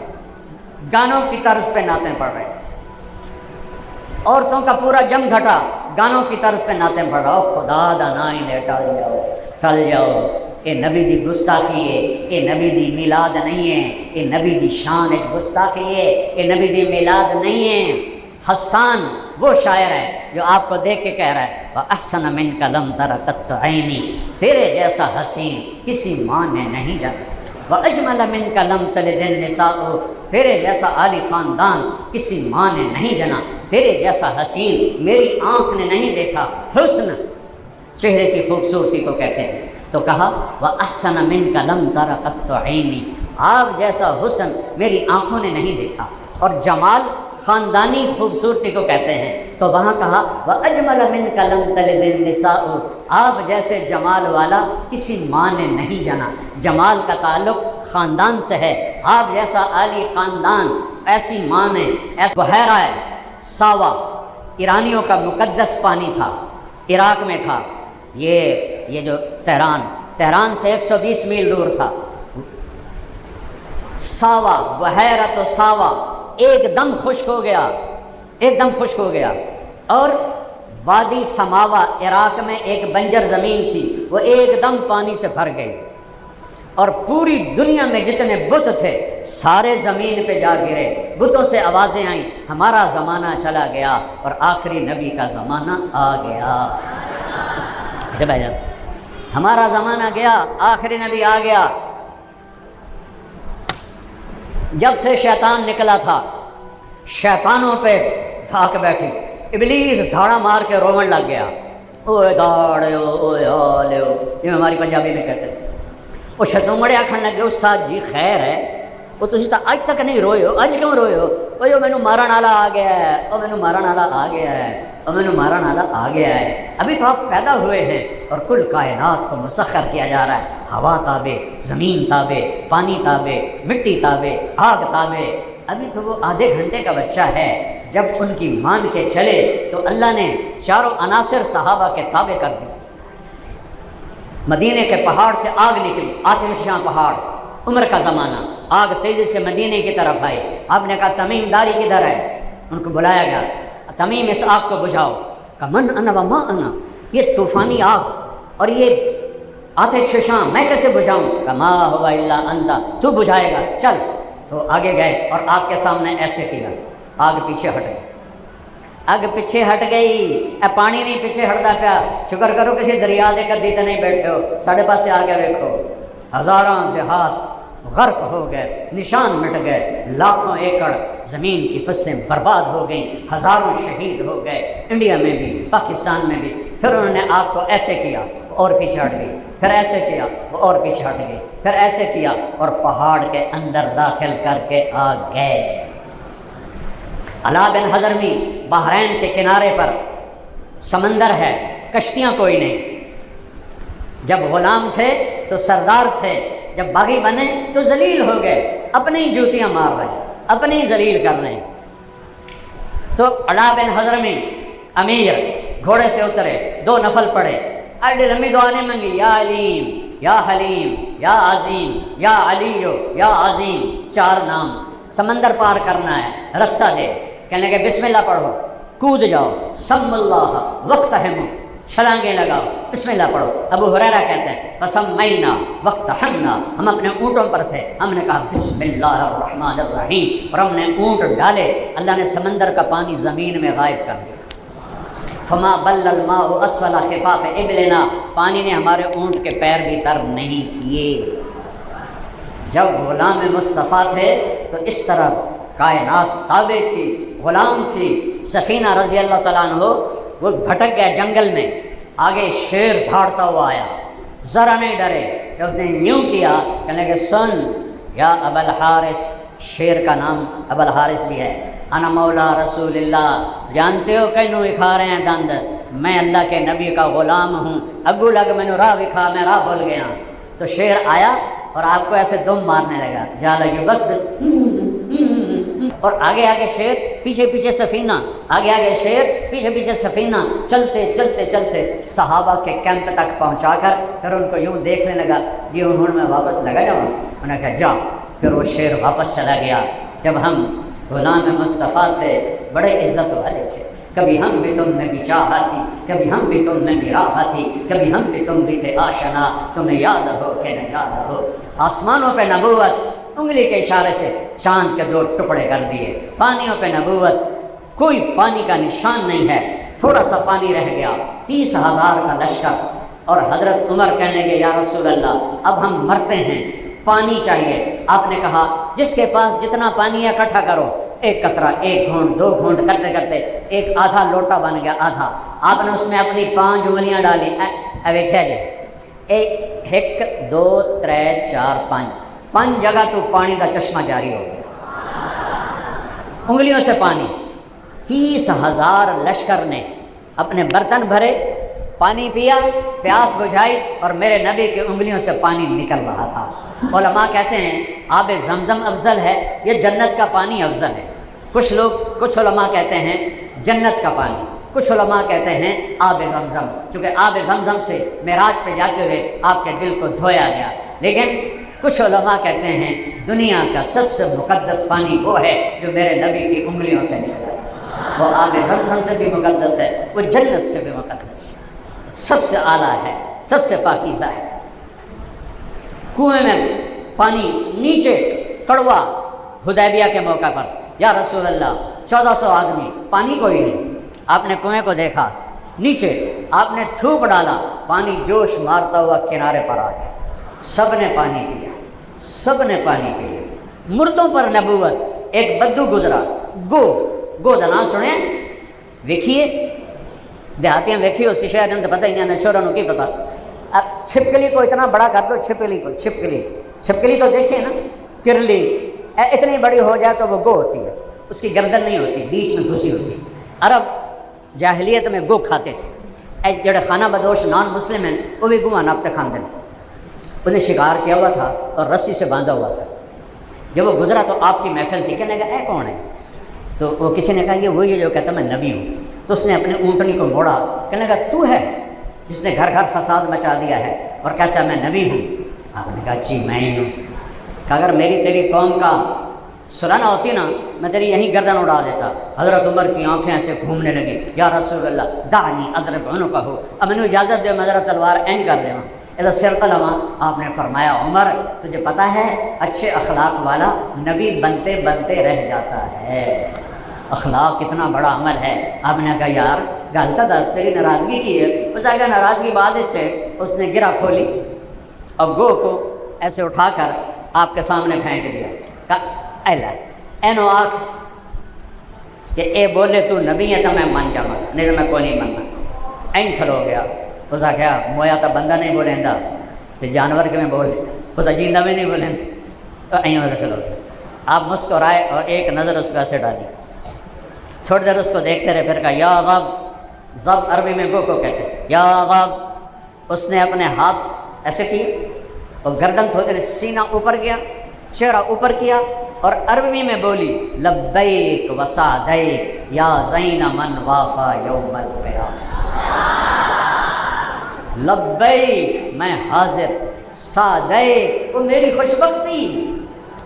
گانوں کی طرز پہ نعتیں پڑھ رہے ہیں، عورتوں کا پورا جم گھٹا گانوں کی طرز پہ نعتیں پڑھ رہا ہو۔ خدا دا نائی نے ٹل جاؤ، اے نبی دی گستاخی ہے، اے نبی دی میلاد نہیں ہے، اے نبی دی شان گستاخی ہے، اے نبی دی میلاد نہیں ہے۔ حسان وہ شاعر ہے جو آپ کو دیکھ کے کہہ رہا ہے وَأَحْسَنَ مِنْكَ لَمْ تَرَ قَطُّ عَيْنِي، تیرے جیسا حسین کسی ماں نے نہیں جانا۔ وَأَجْمَلَ مِنْكَ لَمْ تَلِدِ النِّسَاءُ، تیرے جیسا عالی خاندان کسی ماں نے نہیں جنا، تیرے جیسا حسین میری آنکھ نے نہیں دیکھا۔ حسن چہرے کی خوبصورتی کو کہتے ہیں۔ تو کہا وَأَحْسَنَ مِنْكَ لَمْ تَرَ قَطُّ عَيْنِي، آپ جیسا حسن میری آنکھوں نے نہیں دیکھا۔ اور جمال خاندانی خوبصورتی کو کہتے ہیں۔ تو وہاں کہا وَأَجْمَلَ مِنْكَ لَمْ تَلِدِ النِّسَاءُ، آپ جیسے جمال والا کسی ماں نے نہیں جنا۔ جمال کا تعلق خاندان سے ہے، آپ جیسا عالی خاندان ایسی ماں نے۔ ایسا بحیرہ ہے ساوا، ایرانیوں کا مقدس پانی تھا، عراق میں تھا۔ یہ جو تہران سے 120 میل دور تھا، ساوا بحیرۃ ساوا ایک دم خشک ہو گیا، ایک دم خشک ہو گیا۔ اور وادی سماوا عراق میں ایک بنجر زمین تھی، وہ ایک دم پانی سے بھر گئی، اور پوری دنیا میں جتنے بت تھے سارے زمین پہ جا گرے۔ بتوں سے آوازیں آئیں، ہمارا زمانہ چلا گیا اور آخری نبی کا زمانہ آ گیا۔ ہمارا زمانہ گیا، آخری نبی آ گیا۔ جب سے شیطان نکلا تھا شیطانوں پہ دھاک بیٹھی، ابلیس دھاڑا مار کے رومن لگ گیا، اوے دھاڑیو اوے ہالیو، یہ ہماری پنجابی میں کہتے ہیں۔ وہ شیطان بڑے آکھن لگے، استاد جی خیر ہے، وہ تسی تا اج تک نہیں روئے ہو، اج کیوں روئے ہو؟ او جو مینوں مارن والا آ گیا ہے، او مینوں مارن والا آ گیا ہے، او مینوں مارن والا آ گیا ہے۔ ابھی تو آپ پیدا ہوئے ہیں اور کل کائنات کو مسخر کیا جا رہا ہے، ہوا تابع، زمین تابع، پانی تابع، مٹی تابع، آگ تابع۔ ابھی تو وہ آدھے گھنٹے کا بچہ ہے، جب ان کی مان کے چلے تو اللہ نے چاروں عناصر صحابہ کے تابع کر دی۔ مدینے کے پہاڑ سے آگ نکلی، آتش فشاں پہاڑ، عمر کا زمانہ، آگ تیزی سے مدینے کی طرف آئی۔ آپ نے کہا تمیم داری کدھر ہے؟ ان کو بلایا گیا، تمیم اس آگ کو بجھاؤ۔ کہا من انا وما انا، یہ طوفانی آگ اور یہ آتش فشاں میں کیسے بجھاؤں؟ کہا ما ہوا الا انت، تو بجھائے گا، چل۔ تو آگے گئے اور آگ کے سامنے ایسے کیا، آگ پیچھے ہٹ گئی، آگ پیچھے ہٹ گئی۔ اے پانی نہیں پیچھے ہٹتا پیا، شکر کرو کسی دریا دے کدی تے نہیں بیٹھے ہو، ساڑھے پاسے آ کے دیکھو، ہزاراں دیہات غرق ہو گئے، نشان مٹ گئے، لاکھوں ایکڑ زمین کی فصلیں برباد ہو گئیں، ہزاروں شہید ہو گئے، انڈیا میں بھی پاکستان میں بھی۔ پھر انہوں نے آگ کو ایسے کیا اور پیچھے ہٹ گئی، پھر ایسے کیا وہ اور پیچھے ہٹ گئی، پھر ایسے کیا اور پہاڑ کے اندر داخل کر کے آ گئے۔ علا بن حضرمی، بحرین کے کنارے پر سمندر ہے، کشتیاں کوئی نہیں۔ جب غلام تھے تو سردار تھے، جب باغی بنے تو ذلیل ہو گئے، اپنی جوتیاں مار رہے ہیں، اپنی ذلیل کر رہے ہیں۔ تو علا بن حضرمی امیر گھوڑے سے اترے، 2 نفل پڑھے، ایڈی لمبی دعا نہیں مانگی، یا علیم یا حلیم یا عظیم یا علیو یا عظیم، 4 نام۔ سمندر پار کرنا ہے، رستہ دے، کہنے لگے بسم اللہ پڑھو، کود جاؤ، سم اللہ وقت ہم، چھلانگیں لگاؤ، بسم اللہ پڑھو۔ ابو ہریرہ کہتے ہیں فسمینا وقت ہمنا، ہم اپنے اونٹوں پر تھے، ہم نے کہا بسم اللہ الرحمن الرحیم، اور ہم نے اونٹ ڈالے، اللہ نے سمندر کا پانی زمین میں غائب کر دیا۔ فما بل الماء اسفل خفاف ابلنا، پانی نے ہمارے اونٹ کے پیر بھی تر نہیں کیے۔ جب غلام مصطفیٰ تھے تو اس طرح کائنات تابع تھی، غلام تھی۔ سفینہ رضی اللہ تعالیٰ عنہ وہ بھٹک گئے جنگل میں، آگے شیر دھاڑتا ہوا آیا، ذرا نہیں ڈرے کہ اس نے یوں کیا، کہنے کہ سن یا ابا الحارث، شیر کا نام ابا الحارث بھی ہے، انا مولا رسول اللہ، جانتے ہو کینوں دکھا رہے ہیں دند، میں اللہ کے نبی کا غلام ہوں، اگو لگ میں نے راہ دکھا، میں راہ بھول گیا۔ تو شیر آیا اور آپ کو ایسے دم مارنے لگا، جا لگی بس بس، اور آگے آگے شیر، پیچھے پیچھے سفینہ، آگے آگے شیر، پیچھے پیچھے سفینہ، چلتے چلتے چلتے صحابہ کے کیمپ تک پہنچا کر پھر ان کو یوں دیکھنے لگا، جی ہوں میں واپس لگا جاؤں؟ انہوں نے کہا جا۔ پھر وہ شیر واپس چلا گیا۔ جب ہم غلام مصطفیٰ تھے، بڑے عزت والے تھے، کبھی ہم بھی تم میں بھی چاہا تھی، کبھی ہم بھی تم میں بھی راہ تھی، کبھی ہم بھی تم بھی تھے آشنا، تمہیں یاد ہو کہ نہ یاد ہو۔ آسمانوں پہ نبوت، انگلی کے اشارے سے چاند کے 2 ٹکڑے کر دیے، پانیوں پہ نبوت، کوئی پانی کا نشان نہیں ہے، تھوڑا سا پانی رہ گیا، 30,000 کا لشکر، اور حضرت عمر کہنے لگے یا رسول اللہ اب ہم مرتے ہیں، پانی چاہیے۔ آپ نے کہا جس کے پاس جتنا پانی ہے اکٹھا کرو، 1 قطرہ، 1 گھونٹ، 2 گھونٹ کرتے کرتے ایک آدھا لوٹا بن گیا، آدھا۔ آپ نے اس میں اپنی 5 انگلیاں ڈالی، ویکھیا جی 1 2 3 4 5 جگہ تو پانی کا چشمہ جاری ہو گیا، انگلیوں سے پانی۔ 30,000 لشکر نے اپنے برتن بھرے، پانی پیا، پیاس بجھائی، اور میرے نبی کی انگلیوں سے پانی نکل رہا تھا۔ علماء کہتے ہیں آب زمزم افضل ہے، یہ جنت کا پانی افضل ہے۔ کچھ علماء کہتے ہیں جنت کا پانی، کچھ علماء کہتے ہیں آب زمزم، چونکہ آب زمزم سے معراج پہ جاتے ہوئے آپ کے دل کو دھویا گیا۔ لیکن کچھ علماء کہتے ہیں دنیا کا سب سے مقدس پانی وہ ہے جو میرے نبی کی انگلیوں سے نکلا تھا، وہ آب زمزم سے بھی مقدس ہے، وہ جنت سے بھی مقدس ہے، سب سے اعلیٰ ہے، سب سے پاکیزہ ہے۔ کنویں میں پانی نیچے کڑوا، حدیبیہ کے موقع پر یا رسول اللہ 1400 آدمی، پانی کوئی نہیں، آپ نے کنویں کو دیکھا، نیچے آپ نے تھوک ڈالا، پانی جوش مارتا ہوا کنارے پر آ گیا، سب نے پانی پیا، سب نے پانی پیا۔ مردوں پر نبوت، ایک بدو گزرا، گو دنا سنے ویکھیے، دیہاتیاں ویکھیو اسی شہر نے پتہ ہی نہیں، چھوڑوں کی پتہ۔ اب چھپکلی کو اتنا بڑا کر دو، چھپکلی تو دیکھیے نا، کرلی اتنی بڑی ہو جائے تو وہ گو ہوتی ہے، اس کی گردن نہیں ہوتی، بیچ میں گھسی ہوتی۔ عرب جاہلیت میں گو کھاتے تھے، اے جڑے خانہ بدوش نان مسلم ہیں وہ بھی گواں ناپتے کھاندے ہیں۔ انہیں شکار کیا ہوا تھا اور رسی سے باندھا ہوا تھا، جب وہ گزرا تو آپ کی محفل تھی، کہنے لگا اے کون ہے؟ تو وہ کسی نے کہا یہ وہی ہے جو کہتا میں نبی ہوں۔ تو اس نے اپنے اونٹنی کو موڑا، کہنے لگا تو ہے جس نے گھر گھر فساد مچا دیا ہے اور کہتا ہے میں نبی ہوں؟ آپ نے کہا جی میں ہی ہوں۔ کہ اگر میری تیری قوم کا سلانا ہوتی نا، میں تیری یہیں گردن اڑا دیتا۔ حضرت عمر کی آنکھیں ایسے گھومنے لگی، یا رسول اللہ دعنی اضرب عنقہ، اب مجھے اجازت دے میں ذرا تلوار این کر دے۔ اذا سرت لما، آپ نے فرمایا عمر تجھے پتہ ہے اچھے اخلاق والا نبی بنتے بنتے رہ جاتا ہے، اخلاق کتنا بڑا عمل ہے۔ آپ نے کہا یار غلطہ دس تیری ناراضگی کی ہے۔ اس نے کہا ناراضگی بعد سے، اس نے گرہ کھولی اور گو کو ایسے اٹھا کر آپ کے سامنے پھینک دیا، کہا اے لائے اینو آنکھ کہ اے بولے تو نبی ہے تو میں مان جاؤں، نہیں تو میں کوئی نہیں ماننا۔ این کھلو گیا، اس کا کیا مویا تو بندہ نہیں بولیندا تو جانور کے میں بول وہ تو جیندہ میں نہیں بولیں، تو این کھلو گیا۔ آپ مسکرائے اور ایک نظر اس کا سے ڈالی، تھوڑی دیر اس کو دیکھتے رہے، پھر کہا یا رب، زب عربی میں گو کو کہتے ہیں، یا رب۔ اس نے اپنے ہاتھ ایسے کیے اور گردن تھوڑے دیر سینہ اوپر کیا، چہرہ اوپر کیا اور عربی میں بولی لبیک و سعدیک یا زین من وافا یوم القیامہ۔ لبیک میں حاضر، سعدیک وہ میری خوش بختی،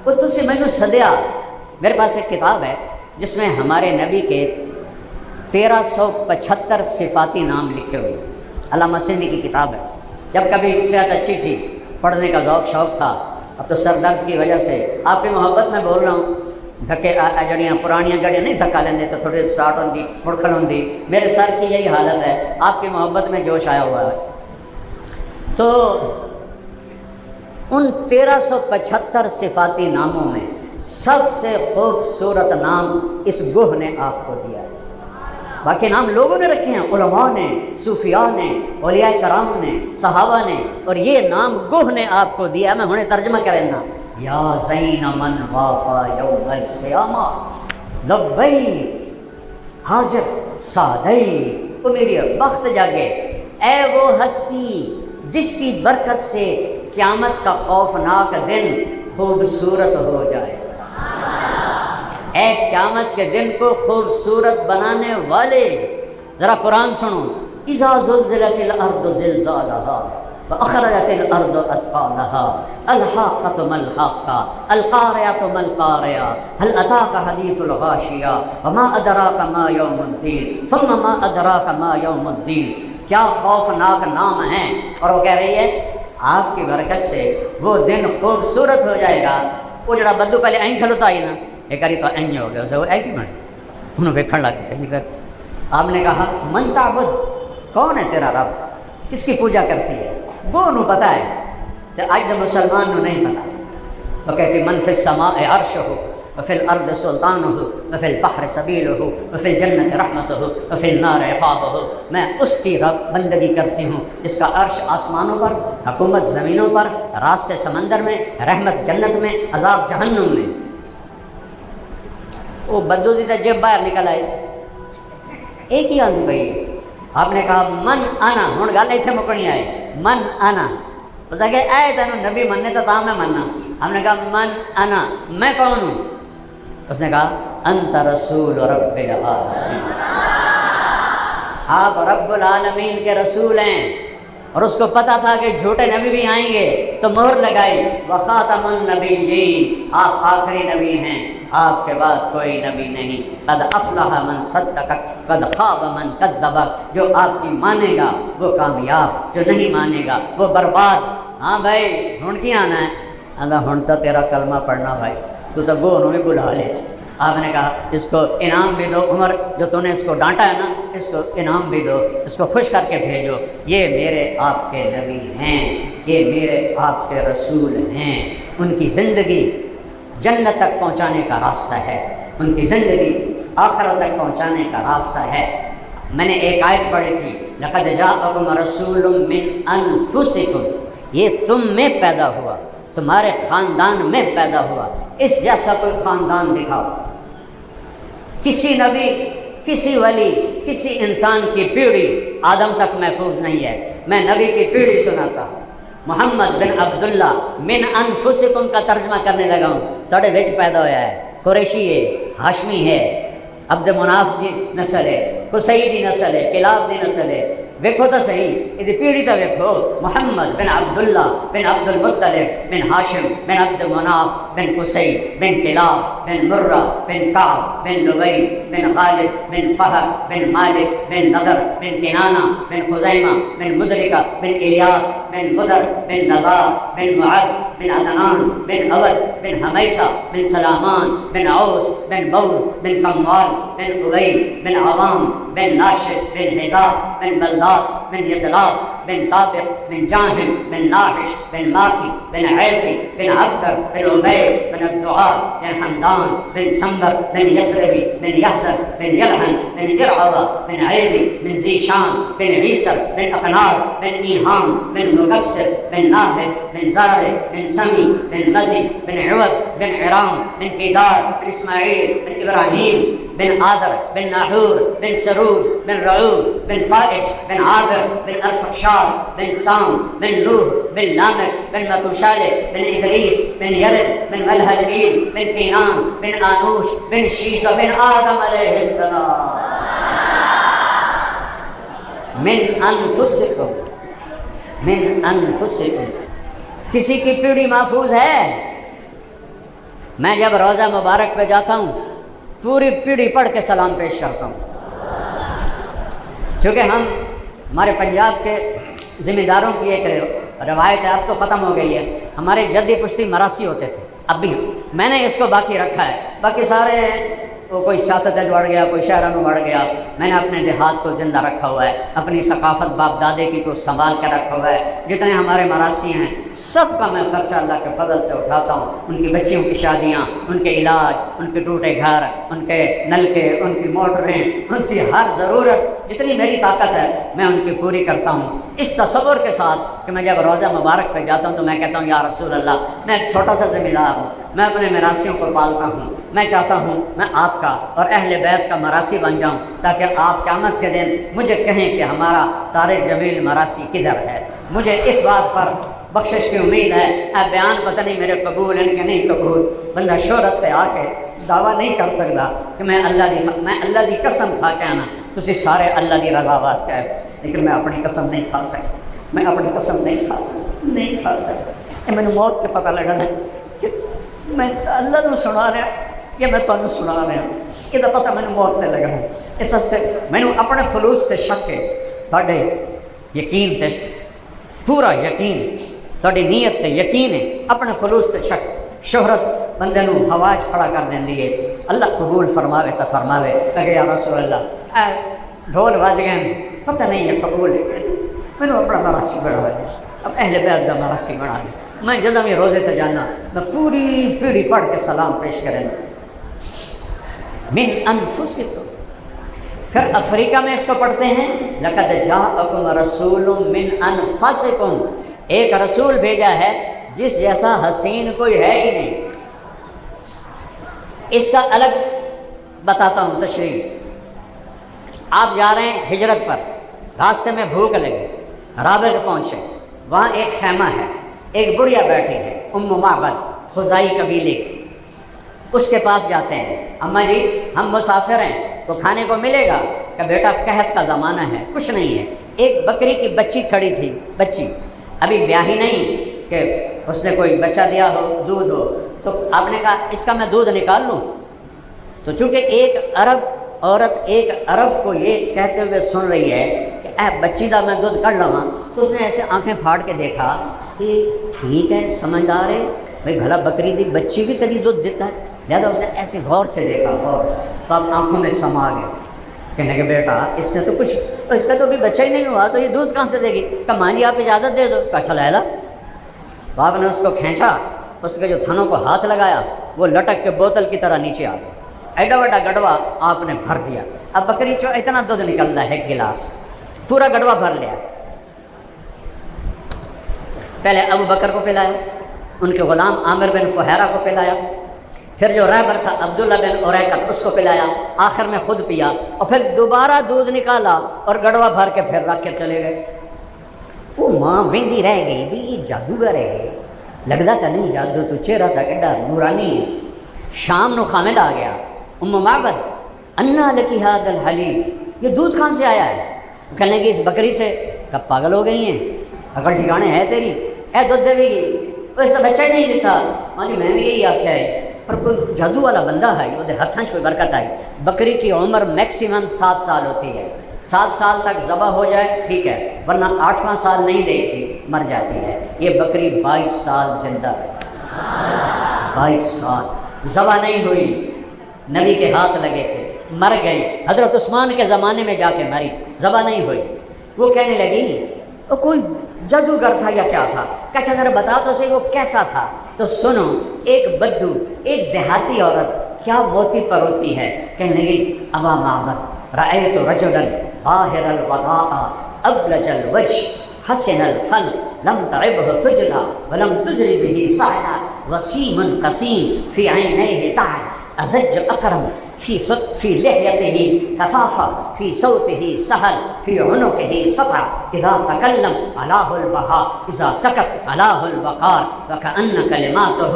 وہ تسی میں نے سدیا۔ میرے پاس ایک کتاب ہے جس میں ہمارے نبی کے 1375 صفاتی نام لکھے ہوئے، علامہ سندھی کی کتاب ہے۔ جب کبھی صحت اچھی تھی، پڑھنے کا ذوق شوق تھا، اب تو سر درد کی وجہ سے آپ کی محبت میں بول رہا ہوں، دھکے جڑیاں پرانیاں گاڑیاں نہیں دھکا لیندے تو تھوڑی سٹارٹ ہوندی مڑکھن ہوندی، میرے سر کی یہی حالت ہے، آپ کی محبت میں جوش آیا ہوا ہے۔ تو ان 1375 صفاتی ناموں میں سب سے خوبصورت نام اس گوہ نے آپ کو دیا ہے۔ باقی نام لوگوں نے رکھے ہیں، علماء نے، صوفیاء نے، اولیاء کرام نے، صحابہ نے، اور یہ نام گوہ نے آپ کو دیا۔ میں ہنے ترجمہ کریں نا، یا زین من وافا یوم القیامہ، لبیک حاضر سعدیک، وہ میری بخت جاگے، اے وہ ہستی جس کی برکت سے قیامت کا خوفناک دن خوبصورت ہو جائے، اے قیامت کے دن کو خوبصورت بنانے والے۔ ذرا قرآن سنو، اذا زلزلت الارض زلزالہا واخرجت الارض اثقالها الحاقۃ ما الحاقۃ القارعۃ ما القارعۃ هل اتاک حدیث الغاشیہ وما ادراک ما یوم الدین ثم ما ادراک ما یوم الدین۔ کیا خوفناک نام ہیں، اور وہ کہہ رہی ہے آپ کی برکت سے وہ دن خوبصورت ہو جائے گا۔ وہ جڑا بدو پہلے این کھلوتا ہی نا، ایک باری تو این ہو گیا اسے، وہ ایک ہی بنے انہوں ویکھن لگ گیا۔ آپ نے کہا من تعبد، کون ہے تیرا رب، کس کی پوجا کرتی ہے؟ وہ انہوں پتہ ہے، تو آج تو مسلمان نو نہیں پتہ۔ وہ کہتی من فی السماء عرشہ وفی الارض سلطانہ وفی البحر سبیلہ وفی الجنت رحمتہ وفی النار عقابہ۔ میں اس کی رب بندگی کرتی ہوں جس کا عرش آسمانوں پر، حکومت زمینوں پر، راستے سمندر میں، رحمت جنت میں، عذاب جہنم میں۔ وہ بدو دی تو جب باہر نکل آئے، ایک ہی آدمی بھائی۔ آپ نے کہا من انا، ہوں گل اتنے مکنی آئے، من انا۔ اس نے کہا اے تینوں نبی مننے تو میں مننا۔ ہم نے کہا من انا، میں کون ہوں؟ اس نے کہا انت رسول رب العالمین، آپ رب العالمین کے رسول ہیں۔ اور اس کو پتہ تھا کہ جھوٹے نبی بھی آئیں گے، تو مہر لگائی وخاتم النبیین، آپ آخری نبی ہیں، آپ کے بعد کوئی نبی نہیں۔ قد افلح من صدق قد خاب من کذب، جو آپ کی مانے گا وہ کامیاب، جو نہیں مانے گا وہ برباد۔ ہاں بھائی ڈھونڈ کے آنا ہے، اللہ ڈھونڈتا تیرا کلمہ پڑھنا بھائی، تو وہ انہوں نے بلا لے۔ آپ نے کہا اس کو انعام بھی دو، عمر جو تو نے اس کو ڈانٹا ہے نا اس کو انعام بھی دو، اس کو خوش کر کے بھیجو، یہ میرے آپ کے نبی ہیں، یہ میرے آپ کے رسول ہیں، ان کی زندگی جنت تک پہنچانے کا راستہ ہے، ان کی زندگی آخرت تک پہنچانے کا راستہ ہے۔ میں نے ایک آیت پڑھی تھی لقد جاءکم رسول من انفسکم، یہ تم میں پیدا ہوا، تمہارے خاندان میں پیدا ہوا، اس جیسا کوئی خاندان دکھاؤ۔ کسی نبی، کسی ولی، کسی انسان کی پیڑھی آدم تک محفوظ نہیں ہے۔ میں نبی کی پیڑھی سناتا ہوں، محمد بن عبداللہ من انفسکم کا ترجمہ کرنے لگا ہوں، تھوڑے وچ پیدا ہوا ہے، قریشی ہے، ہاشمی ہے، عبد مناف دی نسل ہے، قصی دی نسل ہے، کلاب دی نسل ہے، ویکھو تو صحیح یہ پیڑھی تو ویکھو، محمد بن عبداللہ بن عبد المطلب بن ہاشم بن عبد مناف بن قصی بن کلاب بن مرہ بن کعب بن لبی بن غالب بن فہد بن مالک بن نضر بن کنانہ بن خزیمہ بن مدرکہ بن الیاس بن بدر بن نزار بن معد بن عدنان بن عبد بن حمیسہ بن سلامان بن عوس بن بوز بن کموال بن ابی بن عوام بن ناشد بن حزاب بن بلداس بن یدلاف بن طابق بن جاہم بن ناحش بن ماخی بن عیفی بن عبدر بن عبید بن الدعاء بن حمدان بن سمبر بن یسربی بن یحزر بن یلحن بن ارعوہ بن عیدی بن زیشان بن عیسر بن اقنار بن ایہام بن مقصر بن ناہد بن زارع بن سمی بن مزی بن عوض بن عرام بن کیدار بن اسماعیل بن ابراہیم بن آدر بن ناحور بن سرود بن رعود بن فائج بن عابر بن ارفقشار بن سام بن نوح بن لامر بن متوشالح بن ادریس بن یرد بن ملہلئیل بن کینان بن آنوش بن شیس بن آدم علیہ السلام من انفسکم، من انفسکم، کسی کی پیڑھی محفوظ ہے؟ میں جب روضہ مبارک پہ جاتا ہوں پوری پیڑھی پڑھ کے سلام پیش کرتا ہوں، چونکہ ہمارے پنجاب کے ذمہ داروں کی ایک روایت ہے، اب تو ختم ہو گئی ہے، ہمارے جدی پشتی مراسی ہوتے تھے، اب بھی میں نے اس کو باقی رکھا ہے، باقی سارے وہ کوئی سیاست بڑھ گیا، کوئی شہروں میں بڑھ گیا، میں نے اپنے دیہات کو زندہ رکھا ہوا ہے، اپنی ثقافت باپ دادے کی کو سنبھال کر رکھا ہوا ہے، جتنے ہمارے مراسی ہیں سب کا میں خرچہ اللہ کے فضل سے اٹھاتا ہوں، ان کی بچیوں کی شادیاں، ان کے علاج، ان کے ٹوٹے گھر، ان کے نلکے، ان کی موٹریں، ان کی ہر ضرورت جتنی میری طاقت ہے میں ان کی پوری کرتا ہوں، اس تصور کے ساتھ کہ میں جب روضہ مبارک پہ جاتا ہوں تو میں کہتا ہوں یا رسول اللہ میں ایک چھوٹا سا ذمہ دار ہوں، میں اپنے مراسیوں کو پالتا ہوں، میں چاہتا ہوں میں آپ کا اور اہل بیت کا مراسی بن جاؤں تاکہ آپ قیامت کے دن مجھے کہیں کہ ہمارا طارق جمیل مراسی کدھر ہے، مجھے اس بات پر بخشش کی امید ہے۔ اے بیان پتہ نہیں میرے قبول ان کے نہیں قبول، بندہ شہرت سے آ کے دعویٰ نہیں کر سکتا کہ میں اللہ دی قسم کھا کے آنا، تسی سارے اللہ دی رضا واسطے ہے، لیکن میں اپنی قسم نہیں کھا سکتا، میں اپنی قسم نہیں کھا سکتا، میں نے موت کے پتہ لگنا ہے کہ میں اللہ نے سنا رہا یہ میں تمہیں سنا رہا ہوں، یہ پتہ میں نے موت تے لگنا ہے، اس سے میں نے اپنے خلوص تے شک ہے، تھوڑے یقین تے پورا یقین، تھوڑی نیت تے یقین ہے، اپنے خلوص تے شک، شہرت بندے نو ہواج کھڑا کر دینی ہے، اللہ قبول فرماوے تو فرماوے، کہ یا رسول اللہ اے ڈھول واج گئے پتہ نہیں ہے قبول ہے، میں نے اپنا مراسی بڑھا لیا، اب اہل بیت دا مراسی بنا لیا، میں جدہ میں روزے تے جانا میں پوری پیڑھی پڑھ کے سلام پیش کریں من انفسکم۔ پھر افریقہ میں اس کو پڑھتے ہیں لقد جاءکم رسول من انفسکم، ایک رسول بھیجا ہے جس جیسا حسین کوئی ہے ہی نہیں۔ اس کا الگ بتاتا ہوں تشریح۔ آپ جا رہے ہیں ہجرت پر، راستے میں بھوک لگی، رابغ پہنچے، وہاں ایک خیمہ ہے، ایک بڑھیا بیٹھی ہے ام معبد خزائی قبیلے کی، اس کے پاس جاتے ہیں، اماں جی ہم مسافر ہیں تو کھانے کو ملے گا؟ کہ بیٹا قحط کا زمانہ ہے، کچھ نہیں ہے، ایک بکری کی بچی کھڑی تھی، بچی ابھی بیاہی نہیں، کہ اس نے کوئی بچہ دیا ہو، دودھ ہو، تو آپ نے کہا اس کا میں دودھ نکال لوں؟ تو چونکہ ایک عرب عورت ایک عرب کو یہ کہتے ہوئے سن رہی ہے کہ اے بچی دا میں دودھ کر لوں، تو اس نے ایسے آنکھیں پھاڑ کے دیکھا کہ ٹھیک ہے، سمجھدار ہے بھائی، بھلا بکری دی بچی بھی کبھی دودھ دیتا ہے، لہٰذا اس نے ایسے غور سے دیکھا، غور سے، تو آپ آنکھوں میں سما گئے، کہنے کہ بیٹا اس نے تو کچھ، اس کا تو ابھی بچہ ہی نہیں ہوا، تو یہ دودھ کہاں سے دے گی؟ کہا ماں جی آپ اجازت دے دو۔ کہا اچھا لیلا۔ تو آپ نے اس کو کھینچا، اس کے جو تھنوں کو ہاتھ لگایا، وہ لٹک کے بوتل کی طرح نیچے آ گیا، ایڈا وڈا گڑوا آپ نے بھر دیا۔ اب بکری چو اتنا دودھ نکل رہا ہے، ایک گلاس پورا گڑوا بھر لیا۔ پہلے ابو بکر کو پلایا، ان کے غلام عامر بن فہیرہ کو پلایا، پھر جو رہبر تھا عبداللہ بن اریکت اس کو پلایا، آخر میں خود پیا، اور پھر دوبارہ دودھ نکالا اور گڑوا بھر کے پھر رکھ کے چلے گئے۔ وہ ماں ویندی رہ گئی بھی یہ جادوگر ہے، لگتا تھا نہیں جادو تو چہرہ تھا ایڈا نورانی ہے۔ شام نو خامد آ گیا، ام معبد انا لکی ھذا الحلیب، یہ دودھ کہاں سے آیا ہے؟ کہنے لگی اس بکری سے۔ کب پاگل ہو گئی ہیں، عقل ٹھکانے ہے تیری؟ اے دودھ دے گی، اس کا بچہ ہی نہیں دیتا۔ ماں جی میں بھی یہی آخیا ہے، پر کوئی جادو والا بندہ ہے، وہ ہاتھوں کوئی برکت آئی۔ بکری کی عمر میکسیمم 7 سال ہوتی ہے، 7 سال تک ذبح ہو جائے ٹھیک ہے، ورنہ 8واں سال نہیں دیکھتی، مر جاتی ہے۔ یہ بکری 22 سال زندہ ہے، 22 سال ذبح نہیں ہوئی، نبی کے ہاتھ لگے تھے، مر گئی، حضرت عثمان کے زمانے میں جا کے مری، ذبح نہیں ہوئی۔ وہ کہنے لگی وہ کوئی جادوگر تھا یا کیا تھا؟ کہ اچھا ذرا بتا تو صحیح وہ کیسا تھا؟ تو سنو، ایک بدو، ایک دیہاتی عورت کیا موتی پر ہوتی ہے، کہنے لگی ابا معبد رأیت رجلا ظاہر الوضاء ابلج الوجه حسن الخلق لم تعبه خجلا ولم تجر به سعلا وسیم قسیم فی عینیہ تعد ازج اقرم فی لحیته کفافا فی صوته سهل فی عنقه سطع اذا تکلم علاه البہاء اذا سکت علاه الوقار وکأن کلماته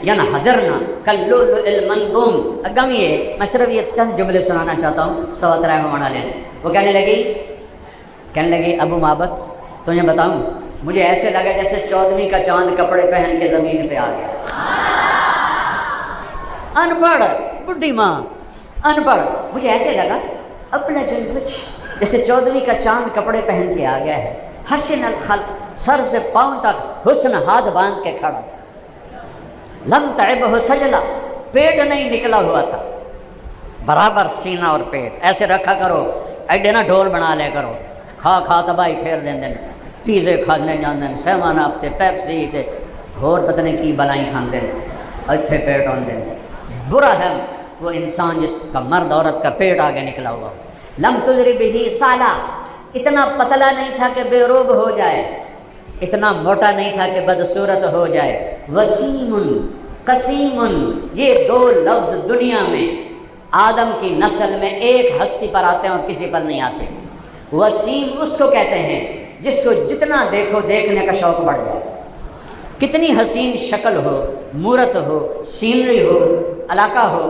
ینحدرن کاللؤلؤ المنظوم۔ اگم یہ میں صرف یہ چند جملے سنانا چاہتا ہوں، سواترہ ہونا لیں۔ وہ کہنے لگی ابو معبد تمہیں بتاؤں، مجھے ایسے لگا جیسے 14ویں کا چاند کپڑے پہن کے زمین پہ آ گیا۔ ان پڑھ بڈھی ماں، ان پڑھ، مجھے ایسے لگا ابلج الوجہ، جیسے 14ویں کا چاند کپڑے پہن کے آ گیا ہے۔ حسن الخلق، سر سے پاؤں تک حسن ہاتھ باندھ کے کھڑا تھا۔ لم تعبہ سجلا، پیٹ نہیں نکلا ہوا تھا، برابر سینہ اور پیٹ ایسے رکھا کرو، ایڈے نہ ڈھول بنا لے کرو، کھا تباہی پھیر دیں دن، پیزے کھانے جاندے، سیمان آپتے، پیپسی تے اور پتہ نہیں کی بلائیں کھاندے، اچھے پیٹ آندے۔ برا ہے وہ انسان جس کا مرد عورت کا پیٹ آگے نکلا ہوا۔ لم تجری بہ سالا، اتنا پتلا نہیں تھا کہ بے روب ہو جائے، اتنا موٹا نہیں تھا کہ بدصورت ہو جائے۔ وسیم قسیم، یہ 2 لفظ دنیا میں آدم کی نسل میں ایک ہستی پر آتے ہیں اور کسی پر نہیں آتے۔ وسیم اس کو کہتے ہیں جس کو جتنا دیکھو دیکھنے کا شوق بڑھ جائے، کتنی حسین شکل ہو، مورت ہو، سینری ہو، علاقہ ہو،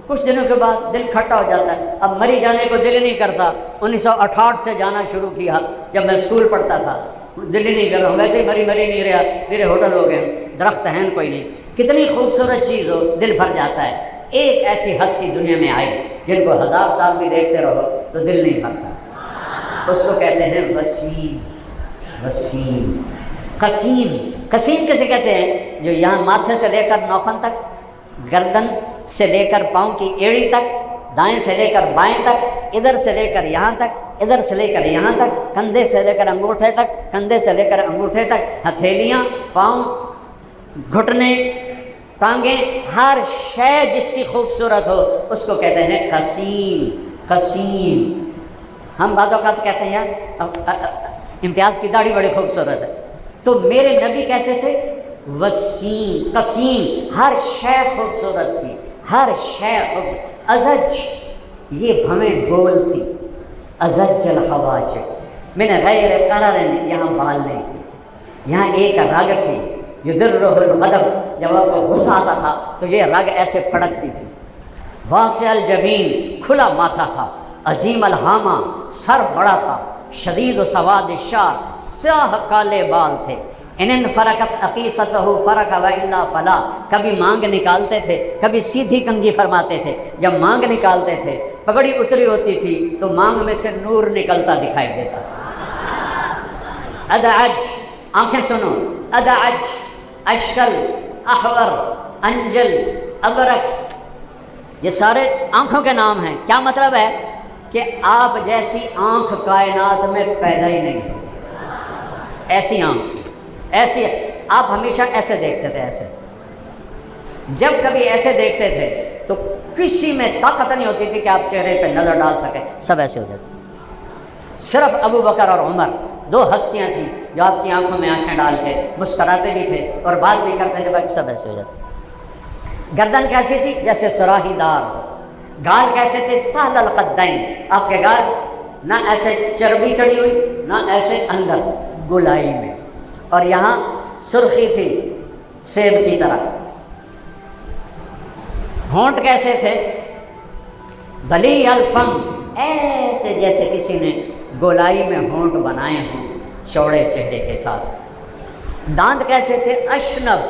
کچھ دنوں کے بعد دل کھٹا ہو جاتا ہے۔ اب مری جانے کو دل نہیں کرتا، 1968 سے جانا شروع کیا، جب میں اسکول پڑھتا تھا دل ہی نہیں کرتا، ویسے ہی مری نہیں رہا، میرے ہوٹل ہو گئے، درخت ہیں کوئی نہیں، کتنی خوبصورت چیز ہو دل بھر جاتا ہے۔ ایک ایسی ہستی دنیا میں آئی جن کو 1000 سال بھی دیکھتے رہو تو دل نہیں بھرتا، اس کو کہتے ہیں وسیم۔ وسیم قسیم، قسیم کسے کہتے ہیں؟ جو یہاں ماتھے سے لے کر نوخن تک، گردن سے لے کر پاؤں کی ایڑی تک، دائیں سے لے کر بائیں تک، ادھر سے لے کر یہاں تک، ادھر سے لے کر یہاں تک، کندھے سے لے کر انگوٹھے تک، کندھے سے لے کر انگوٹھے تک، ہتھیلیاں، پاؤں، گھٹنے، ٹانگیں، ہر شے جس کی خوبصورت ہو اس کو کہتے ہیں قسیم۔ قسیم، ہم بعض اوقات کہتے ہیں یار امتیاز کی داڑھی بڑی خوبصورت ہے، تو میرے نبی کیسے تھے؟ وسیم قسیم، ہر شے خوبصورت تھی، ہر شے خوبصورت۔ ازج، یہ بھویں گول تھی، ازج الحواجب من غیر قرر، یہاں بال نہیں تھی، یہاں ایک رگ تھی، یدرہ الغضب، جب آپ کو غصہ آتا تھا تو یہ رگ ایسے پھڑکتی تھی۔ واسع الجبین، کھلا ماتھا تھا، عظیم الہامہ، سر بڑا تھا، شدید و سواد الشعر، سیاہ کالے بال تھے، ان فرقت عقیصتہ فرق و الا فلا، کبھی مانگ نکالتے تھے، کبھی سیدھی کنگھی فرماتے تھے۔ جب مانگ نکالتے تھے پگڑی اتری ہوتی تھی تو مانگ میں سے نور نکلتا دکھائی دیتا تھا۔ ادعج، آنکھیں سنو، ادعج، اشکل، احور، انجل، ابرک، یہ سارے آنکھوں کے نام ہیں۔ کیا مطلب ہے؟ کہ آپ جیسی آنکھ کائنات میں پیدا ہی نہیں، ایسی آنکھ، ایسی آپ ہمیشہ ایسے دیکھتے تھے، ایسے جب کبھی ایسے دیکھتے تھے تو کسی میں طاقت نہیں ہوتی تھی کہ آپ چہرے پہ نظر ڈال سکیں، سب ایسے ہو جاتے تھے۔ صرف ابو بکر اور عمر دو ہستیاں تھیں جو آپ کی آنکھوں میں آنکھیں ڈال کے مسکراتے بھی تھے اور بات بھی کرتے تھے، باقی سب ایسے ہو جاتے۔ گردن کیسی تھی؟ جیسے سراہی دار۔ گال کیسے تھے؟ سہل القدین، آپ کے گال نہ ایسے چربی چڑھی ہوئی نہ ایسے اندر گولائی میں، اور یہاں سرخی تھی سیب کی طرح۔ ہونٹ کیسے تھے؟ ولی الفم، ایسے جیسے کسی نے گولائی میں ہونٹ بنائے ہوں چوڑے چہرے کے ساتھ۔ دانت کیسے تھے؟ اشنب،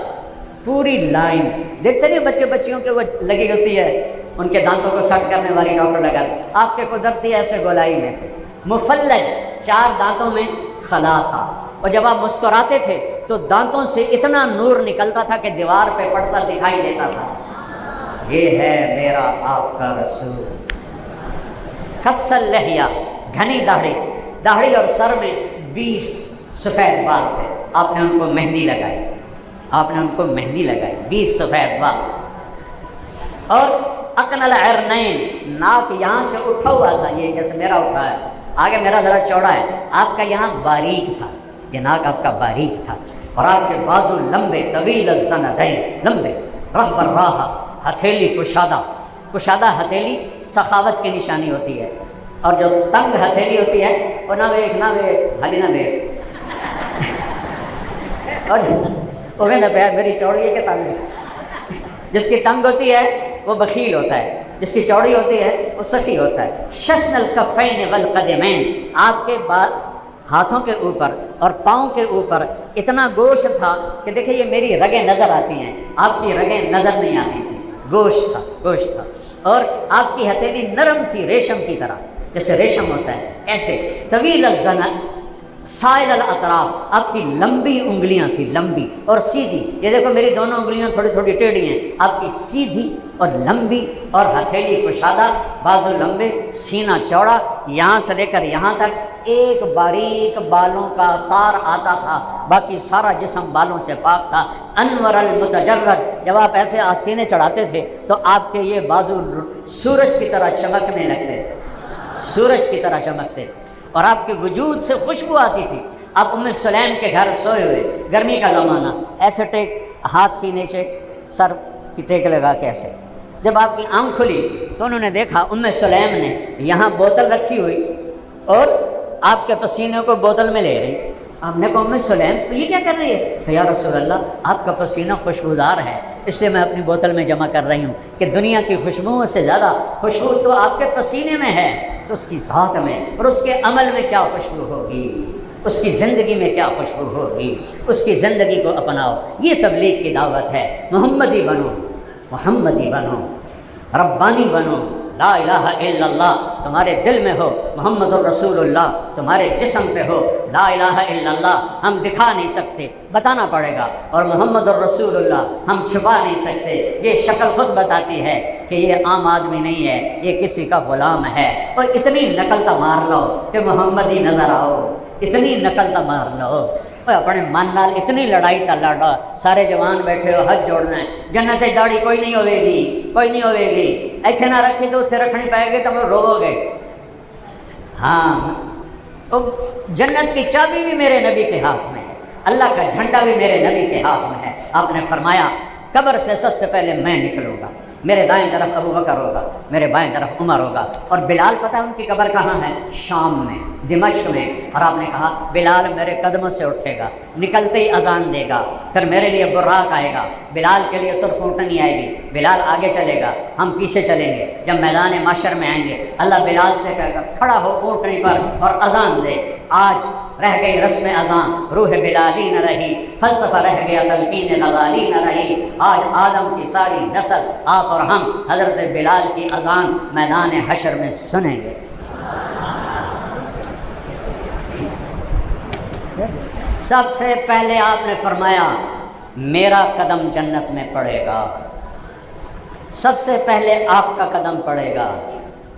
پوری لائن، دیکھتے نہیں بچے بچیوں کے وہ لگی ہوتی ہے ان کے دانتوں کو سیٹ کرنے والی ڈاکٹر لگا، آپ کے قدرتی ایسے گولائی میں تھے۔ مفلج، 4 دانتوں میں خلا تھا، اور جب آپ مسکراتے تھے تو دانتوں سے اتنا نور نکلتا تھا کہ دیوار پہ پڑتا دکھائی دیتا تھا، یہ ہے میرا آپ کا رسول۔ کسل لحیہ، گھنی داڑھی تھی، داڑھی اور سر میں 20 سفید بال تھے، آپ نے ان کو مہندی لگائی، آپ نے ان کو مہندی لگائی، 20 سفید بال۔ اور اقنل عرنین، ناک یہاں سے اٹھا ہوا تھا، یہ جیسے میرا اٹھا ہے، آگے میرا ذرا چوڑا ہے، آپ کا یہاں باریک تھا، یہ ناک آپ کا باریک تھا، اور آپ کے بازو لمبے طویل الزندین، لمبے، رہب الراہ، ہتھیلی کشادہ، کشادہ ہتھیلی سخاوت کی نشانی ہوتی ہے، اور جو تنگ ہتھیلی ہوتی ہے وہ نہ ویکھ نہ ویکھ حالی نہ ویکھ، اور وہ میں نہ میری چوڑی ہے کہ تنگ ہے، جس کی تنگ ہوتی ہے وہ بخیل ہوتا ہے، جس کی چوڑی ہوتی ہے وہ سخی ہوتا ہے۔ شسن الکفین والقدمین، آپ کے ہاتھوں کے اوپر اور پاؤں کے اوپر اتنا گوشت تھا کہ دیکھیں یہ میری رگیں نظر آتی ہیں، آپ کی رگیں نظر نہیں آتی تھی، گوشت تھا، گوشت تھا، اور آپ کی ہتھیلی نرم تھی ریشم کی طرح، جیسے ریشم ہوتا ہے ایسے۔ طویل الزناد سائل الاطراف، آپ کی لمبی انگلیاں تھیں، لمبی اور سیدھی، یہ دیکھو میری دونوں انگلیاں تھوڑی تھوڑی ٹیڑھی ہیں، آپ کی سیدھی اور لمبی، اور ہتھیلی کشادہ، بازو لمبے، سینہ چوڑا، یہاں سے لے کر یہاں تک ایک باریک بالوں کا تار آتا تھا، باقی سارا جسم بالوں سے پاک تھا۔ انور المتجرد، جب آپ ایسے آستینے چڑھاتے تھے تو آپ کے یہ بازو سورج کی طرح چمکنے لگتے تھے، سورج کی طرح چمکتے تھے، اور آپ کے وجود سے خوشبو آتی تھی۔ آپ ام سلیم کے گھر سوئے ہوئے، گرمی کا زمانہ، ایسے ٹیک، ہاتھ کی نیچے سر کی ٹیک لگا کے ایسے، جب آپ کی آنکھ کھلی تو انہوں نے دیکھا ام سلیم نے یہاں بوتل رکھی ہوئی اور آپ کے پسینے کو بوتل میں لے رہی۔ آپ نے کہا ام سلیم یہ کیا کر رہی ہے؟ کہ یا رسول اللہ آپ کا پسینہ خوشبودار ہے، اس لیے میں اپنی بوتل میں جمع کر رہی ہوں کہ دنیا کی خوشبوؤں سے زیادہ خوشبو تو آپ کے پسینے میں ہے، تو اس کی ذات میں اور اس کے عمل میں کیا خوشبو ہوگی، اس کی زندگی میں کیا خوشبو ہوگی، اس کی زندگی کو اپناؤ۔ یہ تبلیغ کی دعوت ہے، محمدی بنو، محمدی بنو، ربانی بنو، لا الہ الا اللہ تمہارے دل میں ہو، محمد الرسول اللہ تمہارے جسم پہ ہو، لا الہ الا اللہ ہم دکھا نہیں سکتے، بتانا پڑے گا، اور محمد الرسول اللہ ہم چھپا نہیں سکتے، یہ شکل خود بتاتی ہے کہ یہ عام آدمی نہیں ہے، یہ کسی کا غلام ہے۔ اور اتنی نقل تا مار لو کہ محمدی نظر آؤ، اتنی نقل تا مار لو، اور اپنے من نال اتنی لڑائی تا لڑا، سارے جوان بیٹھے ہو حج جوڑنا ہے، جنت داڑھی کوئی نہیں ہوئے گی، کوئی نہیں ہوئے گی، ایتھے نہ رکھی تو اتنے رکھنی پائے گی تو ہم رو گے۔ ہاں جنت کی چابی بھی میرے نبی کے ہاتھ میں ہے، اللہ کا جھنڈا بھی میرے نبی کے ہاتھ میں ہے۔ آپ نے فرمایا قبر سے سب سے پہلے میں نکلوں گا، میرے دائیں طرف ابو بکر ہوگا، میرے بائیں طرف عمر ہوگا، اور بلال پتہ ان کی قبر کہاں ہے؟ شام میں، دمشق میں۔ اور آپ نے کہا بلال میرے قدموں سے اٹھے گا، نکلتے ہی اذان دے گا، پھر میرے لیے براق آئے گا، بلال کے لیے سرخ اونٹنی آئے گی، بلال آگے چلے گا، ہم پیچھے چلیں گے، جب میدان محشر میں آئیں گے اللہ بلال سے کہے گا کھڑا ہو اونٹنی پر اور اذان دے، آج رہ گئی رسم اذاں روح بلالی نہ رہی، فلسفہ رہ گیا تلقین غزالی نہ رہی، آج آدم کی ساری نسل آپ اور ہم حضرت بلال کی اذان میدان حشر میں سنیں گے۔ سب سے پہلے آپ نے فرمایا میرا قدم جنت میں پڑے گا، سب سے پہلے آپ کا قدم پڑے گا،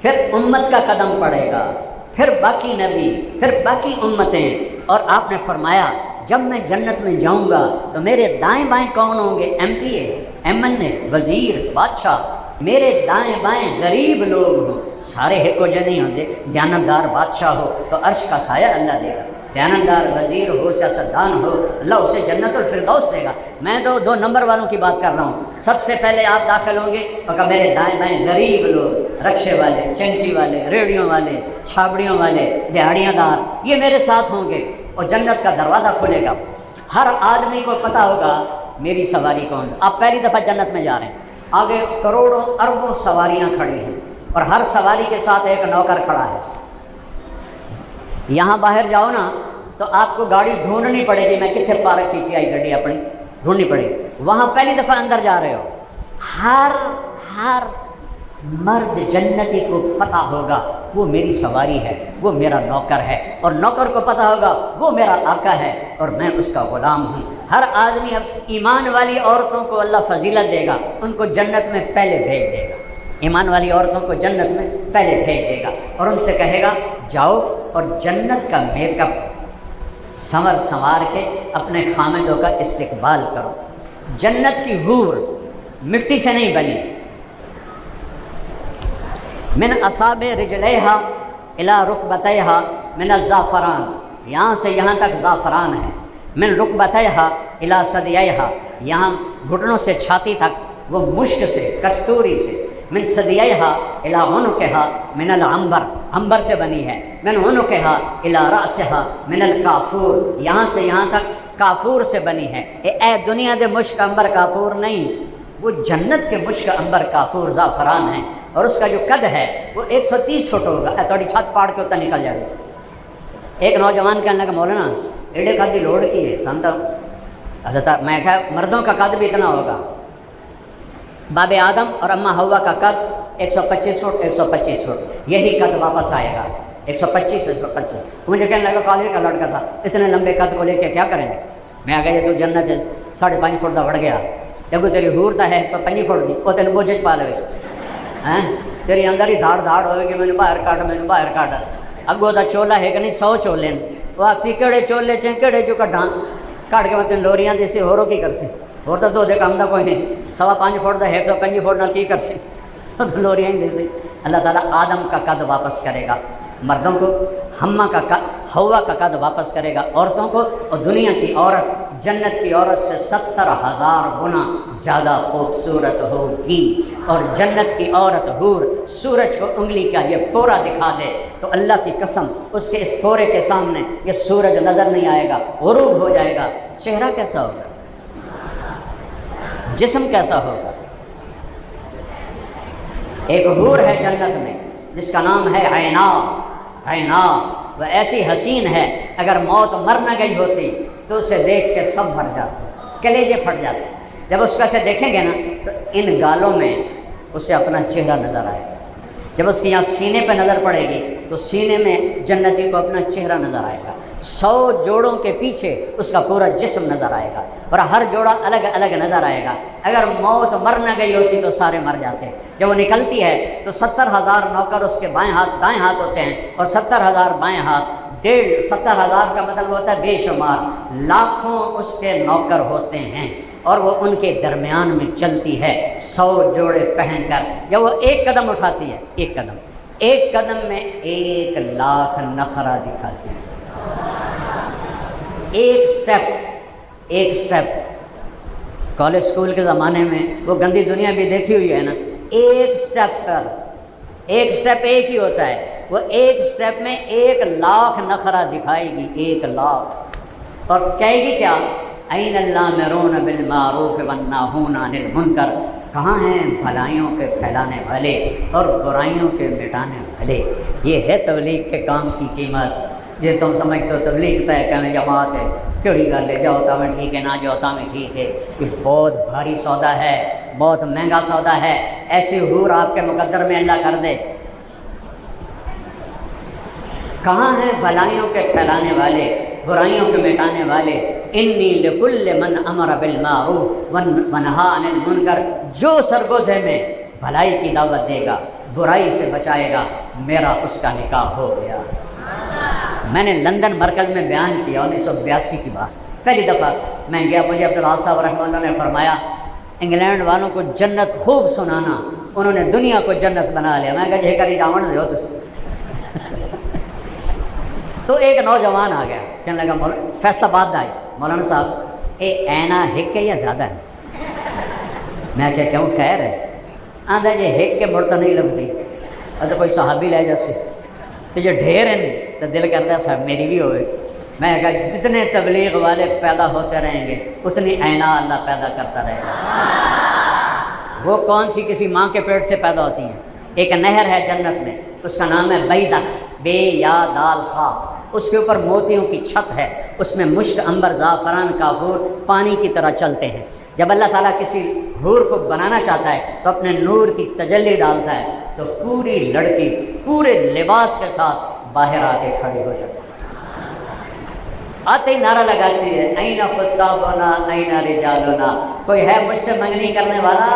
پھر امت کا قدم پڑے گا، پھر باقی نبی، پھر باقی امتیں۔ اور آپ نے فرمایا جب میں جنت میں جاؤں گا تو میرے دائیں بائیں کون ہوں گے؟ ایم پی اے، ایم این اے، وزیر، بادشاہ۔ میرے دائیں بائیں غریب لوگ ہوں، سارے ایک کو نہیں ہوں گے۔ دیانتدار بادشاہ ہو تو عرش کا سایہ اللہ دے گا، دیانتدار وزیر ہو، سیاستدان ہو، اللہ اسے جنت الفردوس دے گا۔ میں تو 2 نمبر والوں کی بات کر رہا ہوں۔ سب سے پہلے آپ داخل ہوں گے اور میرے دائیں بائیں غریب لوگ، رکشے والے، چنچی والے، ریڑیوں والے، چھابڑیوں والے، دیہڑیاں دار، یہ میرے ساتھ ہوں گے اور جنت کا دروازہ کھلے گا۔ ہر آدمی کو پتہ ہوگا میری سواری کون ہے۔ آپ پہلی دفعہ جنت میں جا رہے ہیں، آگے کروڑوں اربوں سواریاں کھڑی ہیں اور ہر سواری کے ساتھ ایک نوکر کھڑا ہے۔ یہاں باہر جاؤ نا تو آپ کو گاڑی ڈھونڈنی پڑے گی، میں کتنے پارک کی آئی گاڑی اپنی ڈھونڈنی پڑے گی۔ وہاں پہلی دفعہ اندر جا رہے ہو، ہر مرد جنتی کو پتہ ہوگا وہ میری سواری ہے، وہ میرا نوکر ہے، اور نوکر کو پتہ ہوگا وہ میرا آقا ہے اور میں اس کا غلام ہوں۔ ہر آدمی اب ایمان والی عورتوں کو اللہ فضیلت دے گا، ان کو جنت میں پہلے بھیج دے گا، ایمان والی عورتوں کو جنت میں پہلے بھیج دے گا اور ان سے کہے گا جاؤ اور جنت کا میک اپ سنوار کے اپنے خامدوں کا استقبال کرو۔ جنت کی حور مٹی سے نہیں بنی، من اصاب رجلیہا الی رکبتیہا من الزعفران، یہاں سے یہاں تک زعفران ہے، من رکبتیہا الی ثدییہا، یہاں گھٹنوں سے چھاتی تک وہ مشک سے، کستوری سے، من ثدییہا الی عنقہا من العنبر، عنبر سے بنی ہے، من عنقہا الی رأسہا من الکافور، یہاں سے یہاں تک کافور سے بنی ہے۔ اے دنیا دے مشک عنبر کافور نہیں، وہ جنت کے مشک عنبر کافور زعفران ہیں، اور اس کا جو قد ہے وہ 130 فٹ ہوگا۔ تھوڑی چھت پاڑ کے اتنا نکل جائے گا۔ ایک نوجوان کہنے لگا مولانا ایڈے قد کی لوڑ کی ہے سنتا، اچھا میں کہا مردوں کا قد بھی اتنا ہوگا۔ باب آدم اور اماں حوا کا قد 125 فٹ، 125 فٹ، یہی قد واپس آئے گا، 125، 125۔ مجھے کہنے لگا کالج کا لڑکا تھا، اتنے لمبے قد کو لے کے کیا کریں گے؟ میں آ گیا تو جنت 5.5 فٹ کا بڑھ گیا، جب تیری حور تا ہے 125 فٹ کی، وہ تین بوجھ پا لے ہیں، تیری اندر ہی دھاڑ دھاڑ ہوئے کہ میں نے باہر کاٹ، اگو دا چولا ہے کہ نہیں 100 چولے وہ آخسی کہڑے چولے چیں کہڑے چو کڈاں کٹ کے میں لوریاں دیسی ہوروں کی کرسی، اور تو دو دے کام دا کوئی نہیں، 5.25 فٹ دا 125 فٹ نال کی کرسی لوریاں ہی دیسی۔ اللہ تعالیٰ آدم کا قد واپس کرے گا مردوں کو، حوا کا قد واپس کرے گا عورتوں کو، اور دنیا کی عورت جنت کی عورت سے 70,000 گنا زیادہ خوبصورت ہوگی۔ اور جنت کی عورت حور سورج کو انگلی کا یہ پورا دکھا دے تو اللہ کی قسم اس کے اس پورے کے سامنے یہ سورج نظر نہیں آئے گا، غروب ہو جائے گا۔ چہرہ کیسا ہوگا، جسم کیسا ہوگا؟ ایک حور ہے جنت میں جس کا نام ہے عینا، وہ ایسی حسین ہے اگر موت مر نہ گئی ہوتی تو اسے دیکھ کے سب مر جاتے، کلیجے پھٹ جاتے۔ جب اس کو ایسے دیکھیں گے نا تو ان گالوں میں اسے اپنا چہرہ نظر آئے گا، جب اس کی یہاں سینے پہ نظر پڑے گی تو سینے میں جنتی کو اپنا چہرہ نظر آئے گا، 100 جوڑوں کے پیچھے اس کا پورا جسم نظر آئے گا اور ہر جوڑا الگ الگ نظر آئے گا۔ اگر موت مر نہ گئی ہوتی تو سارے مر جاتے۔ جب وہ نکلتی ہے تو 70,000 نوکر اس کے بائیں ہاتھ دائیں ہاتھ ہوتے ہیں اور 70,000 بائیں ہاتھ، 70,000 کا مطلب ہوتا ہے بے شمار، لاکھوں اس کے نوکر ہوتے ہیں اور وہ ان کے درمیان میں چلتی ہے 100 جوڑے پہن کر۔ جب وہ ایک قدم اٹھاتی ہے، ایک قدم میں 1 لاکھ نخرہ دکھاتی ہے، ایک سٹیپ۔ کالج اسکول کے زمانے میں وہ گندی دنیا بھی دیکھی ہوئی ہے نا، ایک سٹیپ ایک ہی ہوتا ہے، وہ ایک سٹیپ میں 1 لاکھ نخرہ دکھائے گی، 1 لاکھ، اور کہے گی کیا؟ این الامرون بالمعروف والناہون عن المنکر، کہاں ہیں بھلائیوں کے پھیلانے والے اور برائیوں کے مٹانے والے؟ یہ ہے تبلیغ کے کام کی قیمت۔ جی تم سمجھتے ہو تبلیغ طے کہنے جماعت ہے کیڑی گل ہے، جاؤ تا میں ٹھیک ہے نہ جاؤ تا میں ٹھیک ہے، یہ بہت بھاری سودا ہے، بہت مہنگا سودا ہے۔ ایسی حور آپ کے مقدر میں اللہ کر دے۔ کہاں ہیں بھلائیوں کے پھیلانے والے، برائیوں کے مٹانے والے؟ انی لکل من امر بالمعروف ونہا عن المنکر، جو سرگودے میں بھلائی کی دعوت دے گا، برائی سے بچائے گا، میرا اس کا نکاح ہو گیا۔ میں نے لندن مرکز میں بیان کیا 1982 کی بات، پہلی دفعہ میں گیا، مجھے عبداللہ صاحب رحمہ اللہ نے فرمایا انگلینڈ والوں کو جنت خوب سنانا، انہوں نے دنیا کو جنت بنا لیا۔ میں کہا جی کری جاون دے ہو تو ایک نوجوان آ گیا، کہنے لگا فیصلہ باد آئے، مولانا صاحب اے اینا ہک ہے یا زیادہ ہے؟ میں کہا کیوں خیر ہے؟ آدھا جی ہک کے مڑ تو نہیں لگتی، تو کوئی صحابی لے جیسے تو جو ڈھیر ہیں تو دل کرتا ہے صاحب میری بھی ہوئے۔ میں کہا جتنے تبلیغ والے پیدا ہوتے رہیں گے اتنی اینا اللہ پیدا کرتا رہے گا۔ وہ کون سی کسی ماں کے پیٹ سے پیدا ہوتی ہیں؟ ایک نہر ہے جنت میں، اس کا نام ہے بیدخ، بے یا دال خا، اس کے اوپر موتیوں کی چھت ہے، اس میں مشک، عنبر، زعفران، کافور پانی کی طرح چلتے ہیں۔ جب اللہ تعالیٰ کسی حور کو بنانا چاہتا ہے تو اپنے نور کی تجلی ڈالتا ہے تو پوری لڑکی پورے لباس کے ساتھ باہر آ کے کھڑی ہو جاتی ہے، آتے ہی نعرہ لگاتی ہے این خطابنا این رجالنا، کوئی ہے مجھ سے منگنی کرنے والا،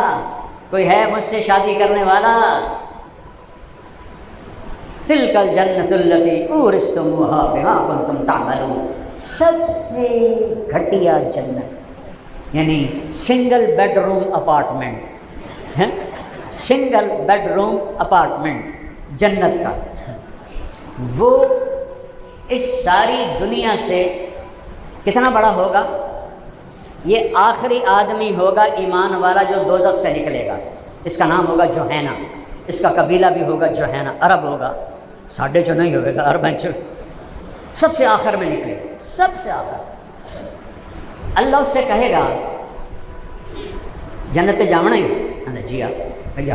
کوئی ہے مجھ سے شادی کرنے والا؟ تلک الجنت التی اورثتموہا بما کنتم تعملون، سب سے گھٹیا جنت یعنی single bed room apartment, single bed room apartment جنت کا، وہ اس ساری دنیا سے کتنا بڑا ہوگا؟ یہ آخری آدمی ہوگا ایمان والا جو دوزخ سے نکلے گا، اس کا نام ہوگا جوہینہ، اس کا قبیلہ بھی ہوگا جوہینہ، عرب ہوگا، ساڈے جو نہیں ہوگا عرب جو سب سے آخر میں نکلے گا، سب سے آخر۔ اللہ اس سے کہے گا جنت جانا ہی جی آپ جا،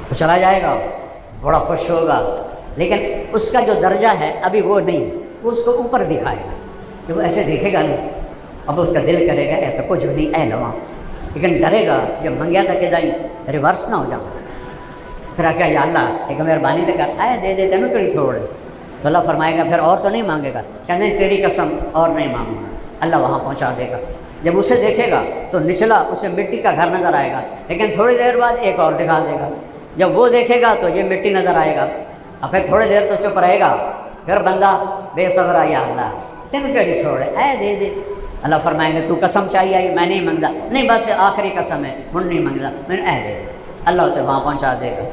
وہ چلا جائے گا، بڑا خوش ہوگا، لیکن اس کا جو درجہ ہے ابھی وہ نہیں، وہ اس کو اوپر دکھائے گا، کہ وہ ایسے دیکھے گا نہیں، اب اس کا دل کرے گا اے تو کچھ نہیں اے لواں، لیکن ڈرے گا جب منگیا تھا کہ جائیں ریورس نہ ہو جاؤں، پھر آ یا اللہ ایک مہربانی تو کر آئے دے دے تینوں کڑی چھوڑ، تو اللہ فرمائے گا پھر اور تو نہیں مانگے گا، کہ نہیں تیری قسم اور نہیں مانگوں گا، اللہ وہاں پہنچا دے گا۔ جب اسے دیکھے گا تو نچلا اسے مٹی کا گھر نظر آئے گا، لیکن تھوڑی دیر بعد ایک اور دکھا دے گا، جب وہ دیکھے گا تو یہ مٹی نظر آئے گا، اور پھر تھوڑی دیر تو چپ رہے گا، پھر بندہ بے صبر یا اللہ تینوں کیڑی چھوڑے اے دے دے، اللہ فرمائیں گے تو قسم چاہیے آئی میں نہیں منگتا، نہیں بس آخری قسم ہے ہن نہیں منگتا، میں اے دے، اللہ اسے وہاں پہنچا دے گا۔